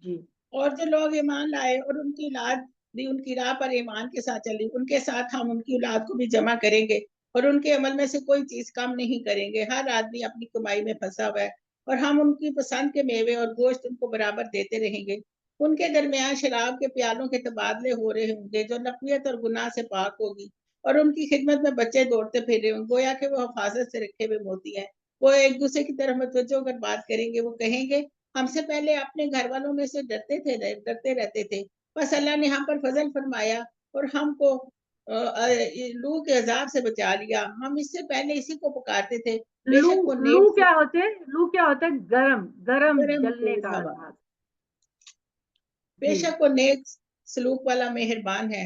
Speaker 1: جی.
Speaker 3: اور جو لوگ ایمان لائے اور ان کی اولاد بھی ان کی راہ پر ایمان کے ساتھ چلی, ان کے ساتھ ہم ان کی اولاد کو بھی جمع کریں گے, اور ان کے عمل میں سے کوئی چیز کم نہیں کریں گے. ہر آدمی اپنی کمائی میں پھنسا ہوا ہے, اور ہم ان کی پسند کے میوے اور گوشت ان کو برابر دیتے رہیں گے. ان کے درمیان شراب کے پیالوں کے تبادلے ہو رہے ہوں گے جو لغویت اور گناہ سے پاک ہوگی, اور ان کی خدمت میں بچے دوڑتے پھر رہے ہوں گویا کہ وہ حفاظت سے رکھے ہوئے موتی ہیں. وہ ایک دوسرے کی طرف متوجہ ہو کر بات کریں گے, وہ کہیں گے ہم سے پہلے اپنے گھر والوں میں سے ڈرتے رہتے تھے, بس اللہ نے ہم پر فضل فرمایا اور ہم کو لو کے عذاب سے بچا لیا. ہم اس سے پہلے اسی کو پکارتے تھے, بے شک وہ
Speaker 1: لو کیا ہوتے گرم جلنے کا عذاب.
Speaker 3: بے شک وہ نیک سلوک والا مہربان ہے,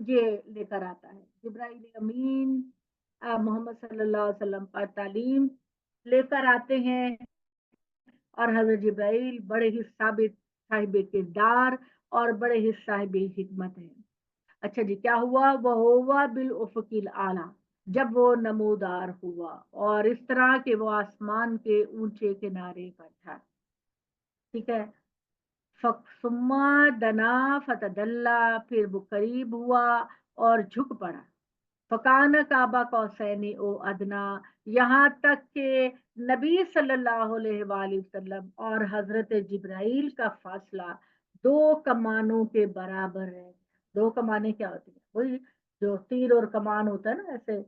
Speaker 1: یہ لے کر آتا ہے. جبرائیل امین محمد صلی اللہ علیہ وسلم پر تعلیم لے کر آتے ہیں، اور حضرت جبرائیل بڑے ہی ثابت صاحب کردار اور بڑے ہی صاحب حکمت ہیں. اچھا جی، کیا ہوا؟ وہ ہوا بالافق الاعلی، جب وہ نمودار ہوا اور اس طرح کہ وہ آسمان کے اونچے کنارے پر تھا. ٹھیک ہے. ثم دنا فتدلا، پھر وہ قریب ہوا اور جھک پڑا. فکان کعبہ قوسین او ادنا، یہاں تک کہ نبی صلی اللہ علیہ وآلہ وسلم اور حضرت جبرائیل کا فاصلہ 2 کمانوں کے برابر ہے. 2 کمانیں کیا ہوتی ہیں؟ وہی جو تیر اور کمان ہوتا ہے نا، ایسے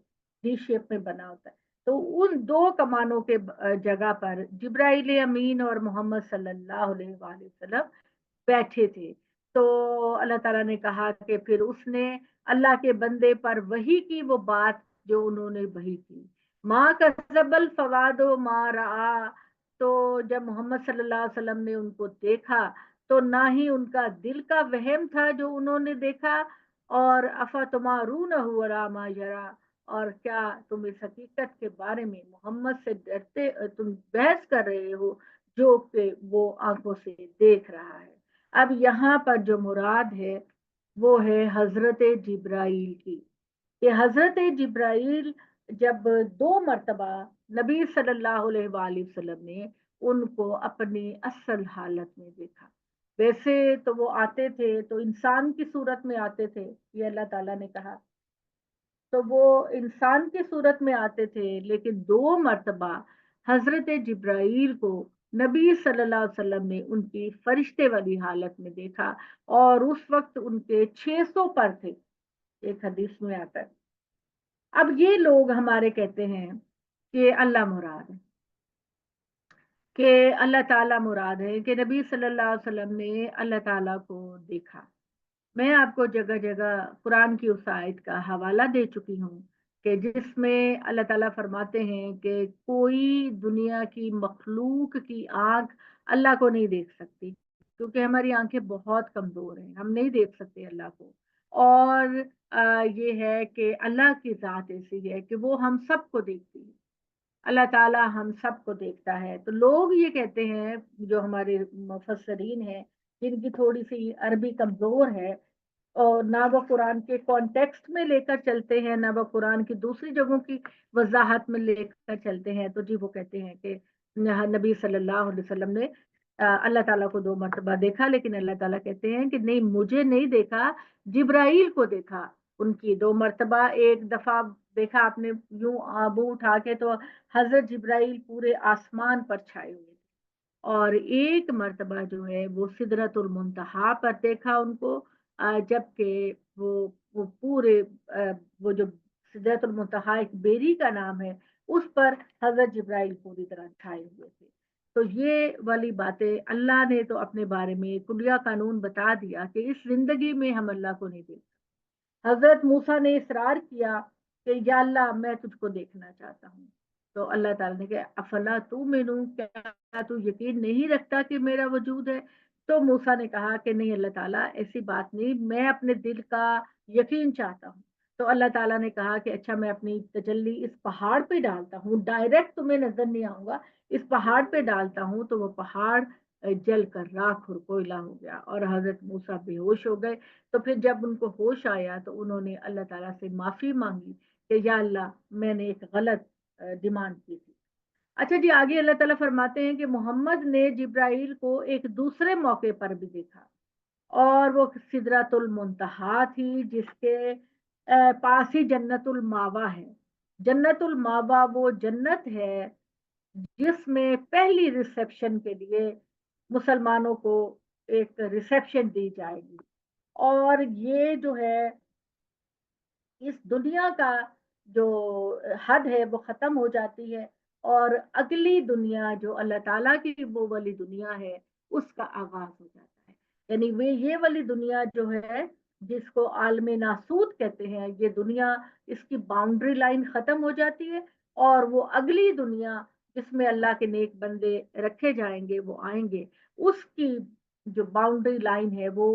Speaker 1: ڈی شیپ میں بنا ہوتا ہے. تو ان 2 کمانوں کے جگہ پر جبرائیل امین اور محمد صلی اللہ علیہ وآلہ وسلم بیٹھے تھے. تو اللہ تعالیٰ نے کہا کہ پھر اس نے اللہ کے بندے پر وحی کی وہ بات جو انہوں نے وحی کی. ماں کذب الفواد و ما رعا، تو جب محمد صلی اللہ علیہ وسلم نے ان کو دیکھا تو نہ ہی ان کا دل کا وہم تھا جو انہوں نے دیکھا. اور افتمارونہ علی ما یرا، اور کیا تم اس حقیقت کے بارے میں محمد سے ڈرتے، تم بحث کر رہے ہو جو کہ وہ آنکھوں سے دیکھ رہا ہے. اب یہاں پر جو مراد ہے وہ ہے حضرت جبرائیل کی، کہ حضرت جبرائیل جب 2 مرتبہ نبی صلی اللہ علیہ وآلہ وسلم نے ان کو اپنی اصل حالت میں دیکھا. ویسے تو وہ آتے تھے تو انسان کی صورت میں آتے تھے، یہ اللہ تعالیٰ نے کہا، تو وہ انسان کی صورت میں آتے تھے، لیکن 2 مرتبہ حضرت جبرائیل کو نبی صلی اللہ علیہ وسلم نے ان کی فرشتے والی حالت میں دیکھا، اور اس وقت ان کے 600 پر تھے، ایک حدیث میں آتا ہے. اب یہ لوگ ہمارے کہتے ہیں کہ اللہ مراد ہے، کہ اللہ تعالیٰ مراد ہے، کہ نبی صلی اللہ علیہ وسلم نے اللہ تعالیٰ کو دیکھا. میں آپ کو جگہ جگہ قرآن کی اس آیت کا حوالہ دے چکی ہوں کہ جس میں اللہ تعالیٰ فرماتے ہیں کہ کوئی دنیا کی مخلوق کی آنکھ اللہ کو نہیں دیکھ سکتی، کیونکہ ہماری آنکھیں بہت کمزور ہیں، ہم نہیں دیکھ سکتے اللہ کو. اور یہ ہے کہ اللہ کی ذات ایسی ہے کہ وہ ہم سب کو دیکھتی ہے. اللہ تعالیٰ ہم سب کو دیکھتا ہے. تو لوگ یہ کہتے ہیں، جو ہمارے مفسرین ہیں جن کی تھوڑی سی عربی کمزور ہے اور نہ وہ قرآن کے کانٹیکسٹ میں لے کر چلتے ہیں، نہ وہ قرآن کی دوسری جگہوں کی وضاحت میں لے کر چلتے ہیں، تو جی وہ کہتے ہیں کہ نبی صلی اللہ علیہ وسلم نے اللہ تعالیٰ کو 2 مرتبہ دیکھا، لیکن اللہ تعالیٰ کہتے ہیں کہ نہیں، مجھے نہیں دیکھا، جبرائیل کو دیکھا. ان کی 2 مرتبہ، ایک دفعہ دیکھا آپ نے یوں آبو اٹھا کے تو حضرت جبرائیل پورے آسمان پر چھائے ہوئے، اور ایک مرتبہ جو ہے وہ سدرۃ المنتہا پر دیکھا ان کو، جبکہ وہ پورے وہ جو سدرۃ المنتہا ایک بیری کا نام ہے، اس پر حضرت جبرائیل پوری طرح چھائے ہوئے تھے. تو یہ والی باتیں اللہ نے تو اپنے بارے میں کلیہ قانون بتا دیا کہ اس زندگی میں ہم اللہ کو نہیں دیکھ. حضرت موسیٰ نے اصرار کیا کہ یا اللہ میں تجھ کو دیکھنا چاہتا ہوں، تو اللہ تعالیٰ نے کہا افلا تؤمنون، کیا تو یقین نہیں رکھتا کہ میرا وجود ہے؟ تو موسیٰ نے کہا کہ نہیں اللہ تعالیٰ، ایسی بات نہیں، میں اپنے دل کا یقین چاہتا ہوں. تو اللہ تعالیٰ نے کہا کہ اچھا میں اپنی تجلی اس پہاڑ پہ ڈالتا ہوں، ڈائریکٹ تمہیں نظر نہیں آؤں گا، اس پہاڑ پہ ڈالتا ہوں. تو وہ پہاڑ جل کر راکھ اور کوئلہ ہو گیا، اور حضرت موسیٰ بے ہوش ہو گئے. تو پھر جب ان کو ہوش آیا تو انہوں نے اللہ تعالیٰ سے معافی مانگی کہ یا اللہ میں نے ایک غلط ڈیمانڈ کی تھی. اچھا جی، آگے اللہ تعالیٰ فرماتے ہیں کہ محمد نے جبرائیل کو ایک دوسرے موقع پر بھی دیکھا، اور وہ سدرۃ المنتہا تھی جس کے پاس ہی جنت الماوا ہے. جنت الماوا وہ جنت ہے جس میں پہلی ریسیپشن کے لیے مسلمانوں کو ایک ریسیپشن دی جائے گی، اور یہ جو ہے اس دنیا کا جو حد ہے وہ ختم ہو جاتی ہے، اور اگلی دنیا جو اللہ تعالیٰ کی وہ والی دنیا ہے اس کا آغاز ہو جاتا ہے. یعنی وہ یہ والی دنیا جو ہے جس کو عالم ناسوت کہتے ہیں، یہ دنیا، اس کی باؤنڈری لائن ختم ہو جاتی ہے، اور وہ اگلی دنیا جس میں اللہ کے نیک بندے رکھے جائیں گے، وہ آئیں گے، اس کی جو باؤنڈری لائن ہے وہ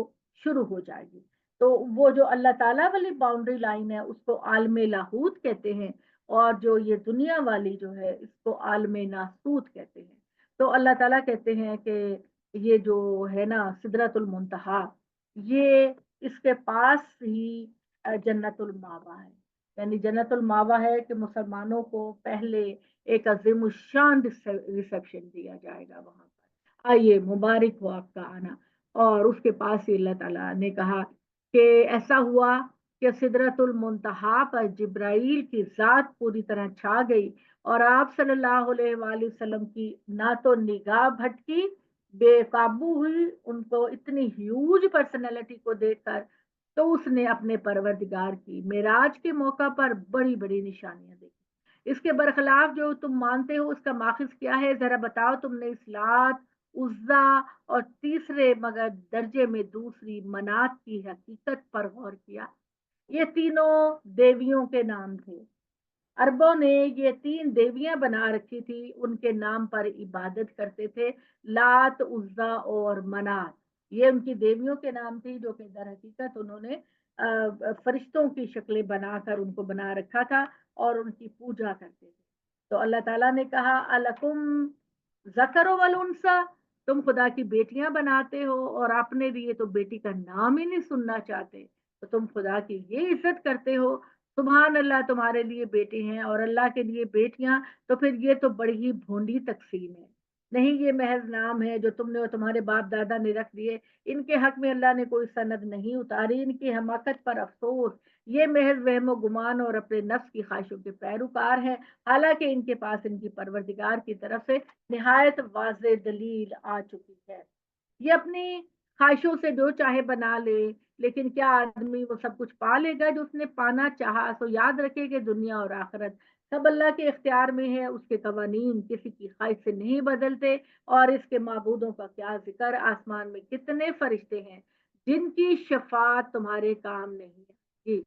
Speaker 1: شروع ہو جائے گی. تو وہ جو اللہ تعالیٰ والی باؤنڈری لائن ہے اس کو عالم لاہوت کہتے ہیں، اور جو یہ دنیا والی جو ہے اس کو عالم ناسوت کہتے ہیں۔ تو اللہ تعالیٰ کہتے ہیں کہ یہ جو ہے نا سدرۃ المنتہا، یہ اس کے پاس ہی جنت الماوا ہے، یعنی جنت الماوا ہے کہ مسلمانوں کو پہلے ایک عظیم الشان ریسیپشن دیا جائے گا وہاں پر۔ آئیے، مبارک ہو آپ کا آنا۔ اور اس کے پاس ہی اللہ تعالیٰ نے کہا کہ ایسا ہوا کہ سدرۃ المنتہا پر جبرائیل کی ذات پوری طرح چھا گئی، اور آپ صلی اللہ علیہ وآلہ وسلم کی نہ تو نگاہ بھٹکی، بے قابو ہوئی ان کو اتنی ہیوج پرسنالٹی کو دیکھ کر، تو اس نے اپنے پروردگار کی معراج کے موقع پر بڑی بڑی نشانیاں دیکھی۔ اس کے برخلاف جو تم مانتے ہو اس کا ماخذ کیا ہے؟ ذرا بتاؤ، تم نے اس لات، عزا اور تیسرے مگر درجے میں دوسری منات کی حقیقت پر غور کیا؟ یہ تینوں دیویوں کے نام تھے۔ عربوں نے یہ تین دیویاں بنا رکھی تھی، ان کے نام پر عبادت کرتے تھے، لات، عزا اور منات۔ یہ ان کی دیویوں کے نام تھی جو کہ در حقیقت انہوں نے فرشتوں کی شکلیں بنا کر ان کو بنا رکھا تھا اور ان کی پوجا کرتے تھے۔ تو اللہ تعالیٰ نے کہا الکم ذکر والانثی، تم خدا کی بیٹیاں بناتے ہو اور اپنے لیے تو بیٹی کا نام ہی نہیں سننا چاہتے، تو تم خدا کی یہ عزت کرتے ہو۔ سبحان اللہ، تمہارے لیے بیٹے ہیں اور اللہ کے لیے بیٹیاں، تو پھر یہ تو بڑی ہی بھونڈی تقسیم ہے۔ نہیں، یہ محض نام ہے جو تم نے اور تمہارے باپ دادا نے رکھ دیے، ان کے حق میں اللہ نے کوئی سند نہیں اتاری، ان کی حماقت پر افسوس، یہ محض وہم و گمان اور اپنے نفس کی خواہشوں کے پیروکار ہیں، حالانکہ ان کے پاس ان کی پروردگار کی طرف سے نہایت واضح دلیل آ چکی ہے۔ یہ اپنی خواہشوں سے جو چاہے بنا لے، لیکن کیا آدمی وہ سب کچھ پا لے گا جو اس نے پانا چاہا؟ سو یاد رکھے کہ دنیا اور آخرت سب اللہ کے اختیار میں ہے، اس کے قوانین کسی کی خواہش سے نہیں بدلتے، اور اس کے معبودوں کا کیا ذکر، آسمان میں کتنے فرشتے ہیں جن کی شفاعت تمہارے کام نہیں ہے۔ جی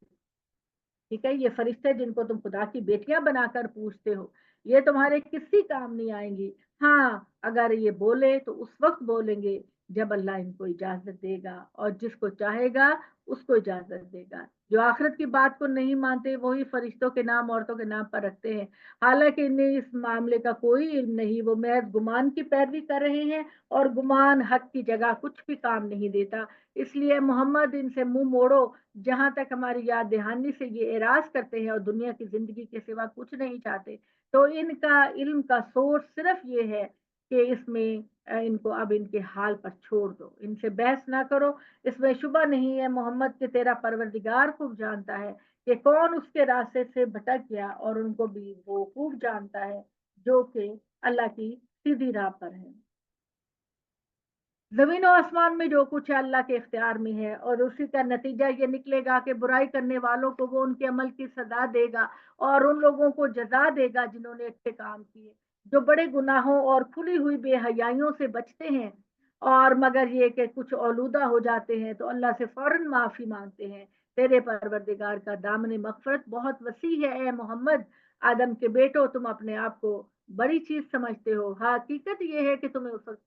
Speaker 1: ٹھیک ہے، یہ فرشتے جن کو تم خدا کی بیٹیاں بنا کر پوچھتے ہو، یہ تمہارے کسی کام نہیں آئیں گی۔ ہاں، اگر یہ بولے تو اس وقت بولیں گے جب اللہ ان کو اجازت دے گا، اور جس کو چاہے گا اس کو اجازت دے گا۔ جو آخرت کی بات کو نہیں مانتے وہی فرشتوں کے نام عورتوں کے نام پر رکھتے ہیں، حالانکہ انہیں اس معاملے کا کوئی علم نہیں، وہ محض گمان کی پیروی کر رہے ہیں، اور گمان حق کی جگہ کچھ بھی کام نہیں دیتا۔ اس لیے محمد، ان سے منہ موڑو، جہاں تک ہماری یاد دہانی سے یہ اعراض کرتے ہیں اور دنیا کی زندگی کے سوا کچھ نہیں چاہتے، تو ان کا علم کا سورس صرف یہ ہے کہ اس میں ان کو اب ان کے حال پر چھوڑ دو، ان سے بحث نہ کرو۔ اس میں شبہ نہیں ہے محمد کہ تیرا پروردگار خوب جانتا ہے کہ کون اس کے راستے سے بھٹک گیا، اور ان کو بھی وہ خوب جانتا ہے جو کہ اللہ کی سیدھی راہ پر ہے۔ زمین و آسمان میں جو کچھ ہے اللہ کے اختیار میں ہے، اور اسی کا نتیجہ یہ نکلے گا کہ برائی کرنے والوں کو وہ ان کے عمل کی سزا دے گا، اور ان لوگوں کو جزا دے گا جنہوں نے اچھے کام کیے۔ جو بڑے گناہوں اور کھلی ہوئی بے حیائیوں سے بچتے ہیں، اور مگر یہ کہ کچھ آلودہ ہو جاتے ہیں، تو اللہ سے فوراً معافی مانگتے ہیں۔ تیرے پروردگار کا دامن مغفرت بہت وسیع ہے اے محمد۔ آدم کے بیٹو، تم اپنے آپ کو بڑی چیز سمجھتے ہو، حقیقت یہ ہے کہ تمہیں اس وقت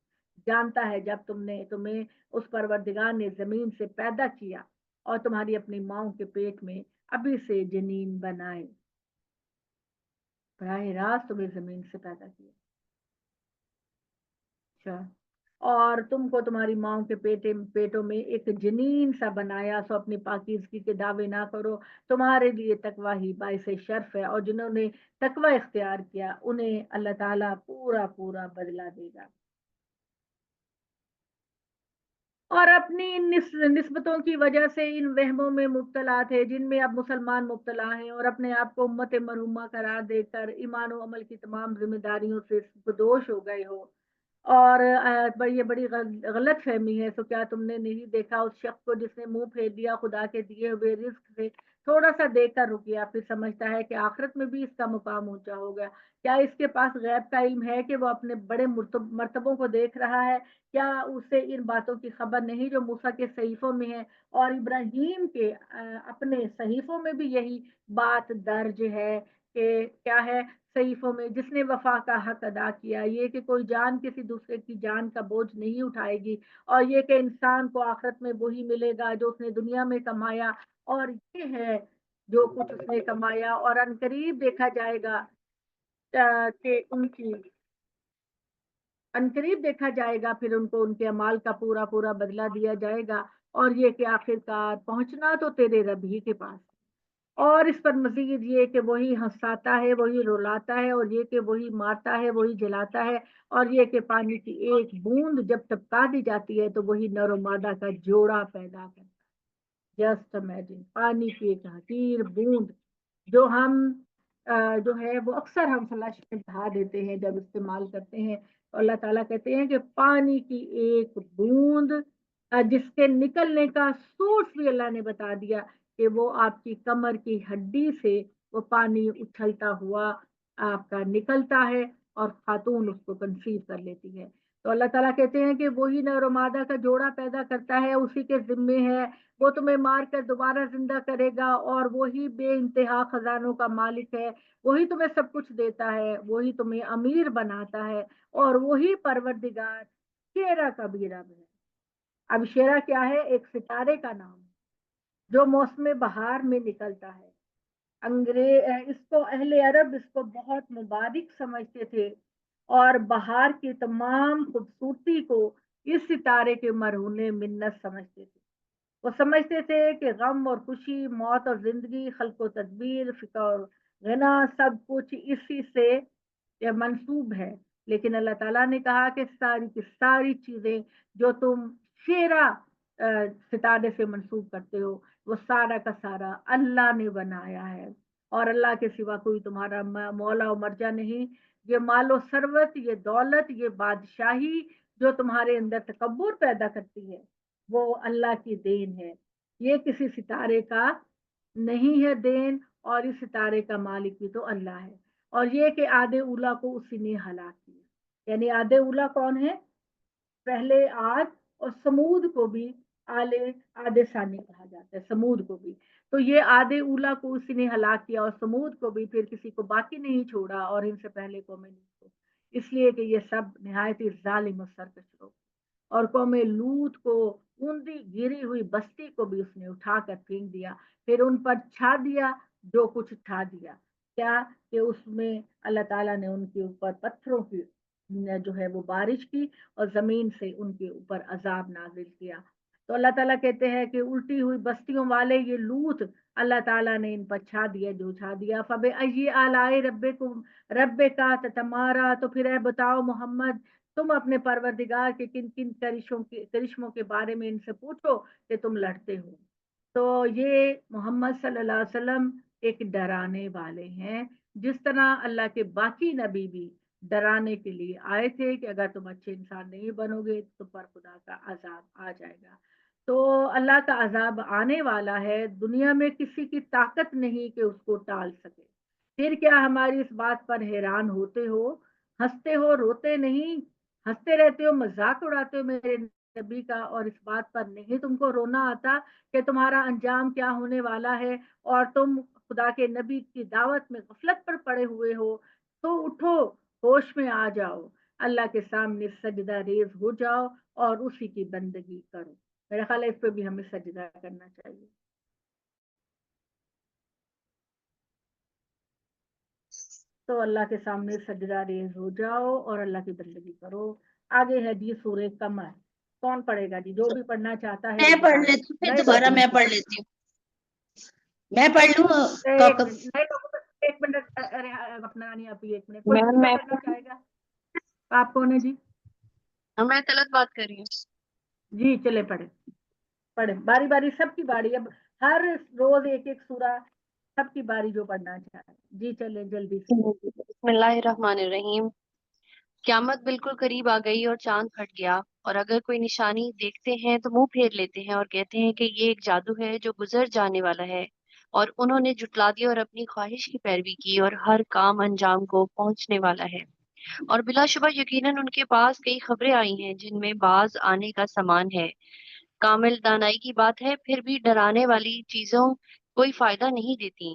Speaker 1: جانتا ہے جب تمہیں اس پروردگار نے زمین سے پیدا کیا اور تمہاری اپنی ماؤں کے پیٹ میں ابھی سے جنین بنائے، براہ راست تمہیں زمین سے پیدا کیا۔ اچھا، اور تم کو تمہاری ماؤں کے پیٹوں میں ایک جنین سا بنایا، سو اپنی پاکیزگی کے دعوے نہ کرو، تمہارے لیے تقوی ہی باعث شرف ہے، اور جنہوں نے تقوی اختیار کیا انہیں اللہ تعالیٰ پورا پورا بدلہ دے گا۔ اور اپنی ان نسبتوں کی وجہ سے ان وہموں میں مبتلا تھے جن میں اب مسلمان مبتلا ہیں، اور اپنے آپ کو امت مرحومہ قرار دے کر ایمان و عمل کی تمام ذمہ داریوں سے بدوش ہو گئے ہو۔ اور یہ بڑی غلط فہمی ہے۔ تو کیا تم نے نہیں دیکھا اس شخص کو جس نے منہ پھیر دیا خدا کے دیے ہوئے رزق سے، تھوڑا سا دیکھ کر رک گیا، پھر سمجھتا ہے کہ آخرت میں بھی اس کا مقام اونچا ہوگا؟ کیا اس کے پاس غیب کا علم ہے کہ وہ اپنے بڑے مرتبوں کو دیکھ رہا ہے؟ کیا اسے ان باتوں کی خبر نہیں جو موسیٰ کے صحیفوں میں ہے، اور ابراہیم کے اپنے صحیفوں میں بھی یہی بات درج ہے کہ کیا ہے؟ صحیفوں میں جس نے وفا کا حق ادا کیا، یہ کہ کوئی جان کسی دوسرے کی جان کا بوجھ نہیں اٹھائے گی، اور یہ کہ انسان کو آخرت میں وہی ملے گا جو اس نے دنیا میں کمایا، اور یہ ہے جو کچھ اس نے کمایا، اور عنقریب دیکھا جائے گا کہ عنقریب دیکھا جائے گا، پھر ان کو ان کے اعمال کا پورا پورا بدلہ دیا جائے گا، اور یہ کہ آخر کار پہنچنا تو تیرے رب ہی کے پاس۔ اور اس پر مزید یہ کہ وہی ہنساتا ہے، وہی رلاتا ہے، اور یہ کہ وہی مارتا ہے، وہی جلاتا ہے، اور یہ کہ پانی کی ایک بوند جب ٹپکا دی جاتی ہے تو وہی نر و مادہ کا جوڑا پیدا کرتا ہے۔ جسٹ امیجن، پانی کی ایک حقیر بوند جو ہم جو ہے وہ اکثر ہم فلش میں بہا دیتے ہیں جب استعمال کرتے ہیں، تو اللہ تعالیٰ کہتے ہیں کہ پانی کی ایک بوند جس کے نکلنے کا سورس بھی اللہ نے بتا دیا کہ وہ آپ کی کمر کی ہڈی سے وہ پانی اچھلتا ہوا آپ کا نکلتا ہے، اور خاتون اس کو کنسیو کر لیتی ہے۔ تو اللہ تعالیٰ کہتے ہیں کہ وہی نر و مادہ کا جوڑا پیدا کرتا ہے، اسی کے ذمے ہے، وہ تمہیں مار کر دوبارہ زندہ کرے گا، اور وہی بے انتہا خزانوں کا مالک ہے، وہی تمہیں سب کچھ دیتا ہے، وہی تمہیں امیر بناتا ہے، اور وہی پروردگار شیرا کا بھی رب ہے۔ اب شیرا کیا ہے؟ ایک ستارے کا نام ہے جو موسم بہار میں نکلتا ہے۔ اس کو اہل عرب اس کو بہت مبارک سمجھتے تھے، اور بہار کی تمام خوبصورتی کو اس ستارے کے مرہون منت سمجھتے تھے۔ وہ سمجھتے تھے کہ غم اور خوشی، موت اور زندگی، خلق و تدبیر، فقہ اور غنا، سب کچھ اسی سے منسوب ہے۔ لیکن اللہ تعالیٰ نے کہا کہ ساری کی ساری چیزیں جو تم شیرا ستارے سے منسوب کرتے ہو، وہ سارا کا سارا اللہ نے بنایا ہے، اور اللہ کے سوا کوئی تمہارا مولا و مرجع نہیں۔ یہ مال و ثروت، یہ دولت، یہ بادشاہی جو تمہارے اندر تکبر پیدا کرتی ہے، وہ اللہ کی دین ہے، یہ کسی ستارے کا نہیں ہے دین، اور اس ستارے کا مالک بھی تو اللہ ہے۔ اور یہ کہ آدے اولا کو اسی نے ہلاک کیا، یعنی آدے اولا کون ہے؟ پہلے آد، اور سمود کو بھی آدے ثانی کہا جاتا ہے، سمود کو بھی۔ تو یہ آدے اولا کو اسی نے ہلاک کیا، اور سمود کو بھی پھر کسی کو باقی نہیں چھوڑا، اور ان سے پہلے قوم نوح کو، اس لیے کہ یہ سب نہایت ہی ظالم و سرکش لوگ۔ اور قوم لوط کو، اوندی گری ہوئی بستی کو بھی اس نے اٹھا کر پھینک دیا، پھر ان پر چھا دیا جو کچھ چھا دیا، کیا کہ اس میں اللہ تعالیٰ نے ان کے اوپر پتھروں کی جو ہے وہ بارش کی، اور زمین سے ان کے اوپر عذاب نازل کیا۔ تو اللہ تعالیٰ کہتے ہیں کہ الٹی ہوئی بستیوں والے یہ لوط، اللہ تعالیٰ نے ان پر چھا دیا جو چھا دیا۔ فَبِأَيِّ آلَاءِ رَبِّكُمْ رب کا تمہارا، تو پھر اے بتاؤ محمد، تم اپنے پروردگار کے کن کن کرشموں کے بارے میں ان سے پوچھو کہ تم لڑتے ہو۔ تو یہ محمد صلی اللہ علیہ وسلم ایک ڈرانے والے ہیں، جس طرح اللہ کے باقی نبی بھی ڈرانے کے لیے آئے تھے کہ اگر تم اچھے انسان نہیں بنو گے تو پر خدا کا عذاب آ جائے گا۔ تو اللہ کا عذاب آنے والا ہے، دنیا میں کسی کی طاقت نہیں کہ اس کو ٹال سکے۔ پھر کیا ہماری اس بات پر حیران ہوتے ہو، ہنستے ہو، روتے نہیں؟ ہنستے رہتے ہو، مذاق اڑاتے ہو میرے نبی کا، اور اس بات پر نہیں تم کو رونا آتا کہ تمہارا انجام کیا ہونے والا ہے، اور تم خدا کے نبی کی دعوت میں غفلت پر پڑے ہوئے ہو؟ تو اٹھو، ہوش میں آ جاؤ، اللہ کے سامنے سجدہ ریز ہو جاؤ، اور اسی کی بندگی کرو۔ میرا خیال ہے اس پہ بھی ہمیں سجدہ کرنا چاہیے۔ تو اللہ کے سامنے سجدہ ریز ہو جاؤ اور اللہ کی بندگی کرو۔ آگے ہے جی سورہ قمر، کون پڑھے گا جی؟ جو بھی پڑھنا چاہتا ہے
Speaker 2: میں
Speaker 1: وہ
Speaker 2: پڑھ
Speaker 1: بتا دے،
Speaker 2: لیتی ہوں، پھر
Speaker 1: نئے
Speaker 2: دوبارہ
Speaker 1: لوگوں
Speaker 2: میں
Speaker 1: کو۔
Speaker 2: پڑھ لیتی ہوں، میں پڑھ لوں
Speaker 1: ایک منٹ، نئے لوگوں کو ایک منٹ، اپنا نہیں، آپ ایک منٹ، کوئی
Speaker 4: میم
Speaker 1: دوسرا
Speaker 4: میں
Speaker 1: پڑھنا چاہے گا؟ آپ کون ہے جی؟
Speaker 4: میں طلعت بات کر رہی ہوں۔
Speaker 1: جی چلے پڑھے، پڑھے باری باری، سب کی باری، اب ہر روز ایک ایک سورہ، سب کی باری جو پڑھنا چاہے جی، چلے جلدی سے۔
Speaker 4: بسم اللہ الرحمن الرحیم۔ قیامت بالکل قریب آ گئی اور چاند پھٹ گیا، اور اگر کوئی نشانی دیکھتے ہیں تو منہ پھیر لیتے ہیں اور کہتے ہیں کہ یہ ایک جادو ہے جو گزر جانے والا ہے، اور انہوں نے جھٹلا دیا اور اپنی خواہش کی پیروی کی، اور ہر کام انجام کو پہنچنے والا ہے۔ اور بلا شبہ یقیناً ان کے پاس کئی خبریں آئی ہیں جن میں باز آنے کا سامان ہے۔ کامل دانائی کی بات ہے، پھر بھی ڈرانے والی چیزوں کوئی فائدہ نہیں دیتی۔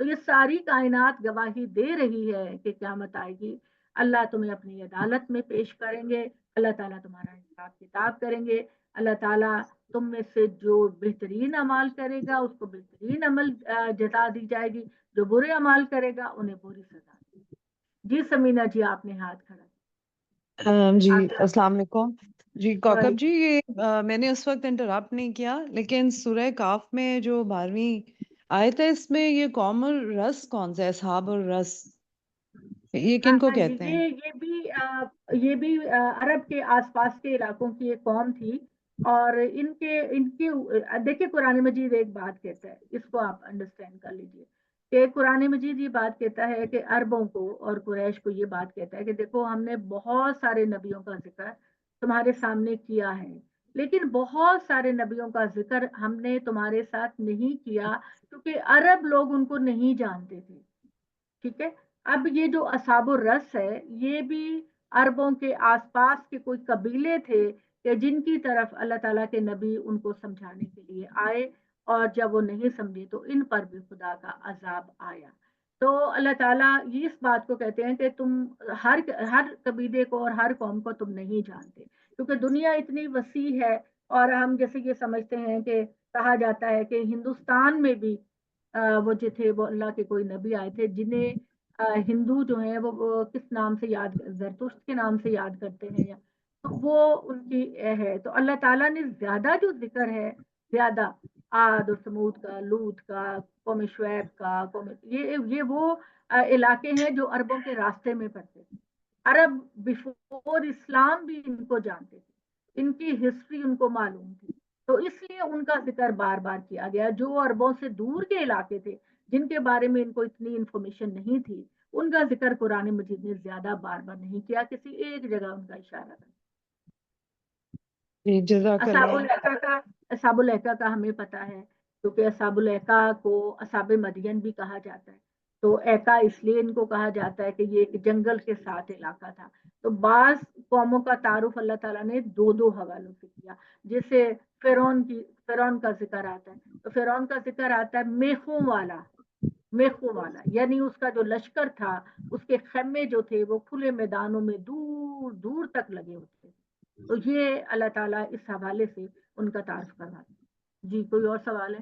Speaker 1: تو یہ ساری کائنات گواہی دے رہی ہے کہ قیامت آئے گی، اللہ تمہیں اپنی عدالت میں پیش کریں گے، اللہ تعالیٰ تمہارا حساب کتاب کریں گے، اللہ تعالیٰ تم میں سے جو بہترین عمل کرے گا اس کو بہترین عمل جزا دی جائے گی، جو برے عمل کرے گا انہیں بری سزا دی۔ جی سمینا جی آپ نے ہاتھ کھڑا
Speaker 5: جی
Speaker 1: آپ نے-
Speaker 5: السلام علیکم جی کوکب
Speaker 1: وعلیکم-
Speaker 5: جی، یہ میں نے اس وقت انٹرپٹ نہیں کیا، لیکن سورہ کاف میں جو 12ویں آیت ہے اس میں یہ قوم الرس کون سے اصحاب الرس، یہ کن کو کہتے ہیں؟
Speaker 1: یہ بھی عرب کے آس پاس کے علاقوں کی ایک قوم تھی، اور ان کے دیکھیے قرآن مجید ایک بات کہتا ہے، اس کو آپ انڈرسٹینڈ کر لیجئے کہ قرآن مجید یہ بات کہتا ہے کہ عربوں کو اور قریش کو یہ بات کہتا ہے کہ دیکھو ہم نے بہت سارے نبیوں کا ذکر تمہارے سامنے کیا ہے، لیکن بہت سارے نبیوں کا ذکر ہم نے تمہارے ساتھ نہیں کیا کیونکہ عرب لوگ ان کو نہیں جانتے تھے، ٹھیک ہے۔ اب یہ جو اصحاب الرس ہے یہ بھی عربوں کے آس پاس کے کوئی قبیلے تھے کہ جن کی طرف اللہ تعالیٰ کے نبی ان کو سمجھانے کے لیے آئے، اور جب وہ نہیں سمجھے تو ان پر بھی خدا کا عذاب آیا۔ تو اللہ تعالیٰ یہ اس بات کو کہتے ہیں کہ تم ہر قبیلے کو اور ہر قوم کو تم نہیں جانتے، کیونکہ دنیا اتنی وسیع ہے، اور ہم جیسے یہ سمجھتے ہیں کہ کہا جاتا ہے کہ ہندوستان میں بھی وہ جو تھے وہ اللہ کے کوئی نبی آئے تھے جنہیں ہندو جو ہیں وہ کس نام سے یاد، زرتشت کے نام سے یاد کرتے ہیں، یا تو وہ ان کی ہے۔ تو اللہ تعالیٰ نے زیادہ جو ذکر ہے، زیادہ عاد اور سمود کا، لوط کا، قوم شعیب کا، یہ وہ علاقے ہیں جو عربوں کے راستے میں پڑتے تھے۔ عرب بیفور اسلام بھی ان کو جانتے تھے، ان کی ہسٹری ان کو معلوم تھی، تو اس لیے ان کا ذکر بار بار کیا گیا۔ جو عربوں سے دور کے علاقے تھے جن کے بارے میں ان کو اتنی انفارمیشن نہیں تھی، ان کا ذکر قرآن مجید نے زیادہ بار بار نہیں کیا، کسی ایک جگہ ان کا اشارہ تھا۔
Speaker 5: جی جزاک
Speaker 1: اصحاب
Speaker 5: اللہ۔
Speaker 1: الایکا کا ہمیں پتا ہے، کیونکہ اصحاب الایکا کو اصحاب مدین بھی کہا جاتا ہے، تو ایکا اس لیے ان کو کہا جاتا ہے کہ یہ ایک جنگل کے ساتھ علاقہ تھا۔ تو بعض قوموں کا تعارف اللہ تعالیٰ نے دو حوالوں سے کیا، جیسے فرعون کا ذکر آتا ہے، تو فرعون کا ذکر آتا ہے میخوں والا، یعنی اس کا جو لشکر تھا، اس کے خیمے جو تھے وہ کھلے میدانوں میں دور دور تک لگے ہوتے تھے۔ تو یہ اللہ تعالیٰ اس حوالے سے ان کا تعارف کرواتے ہیں۔ جی کوئی اور سوال ہے؟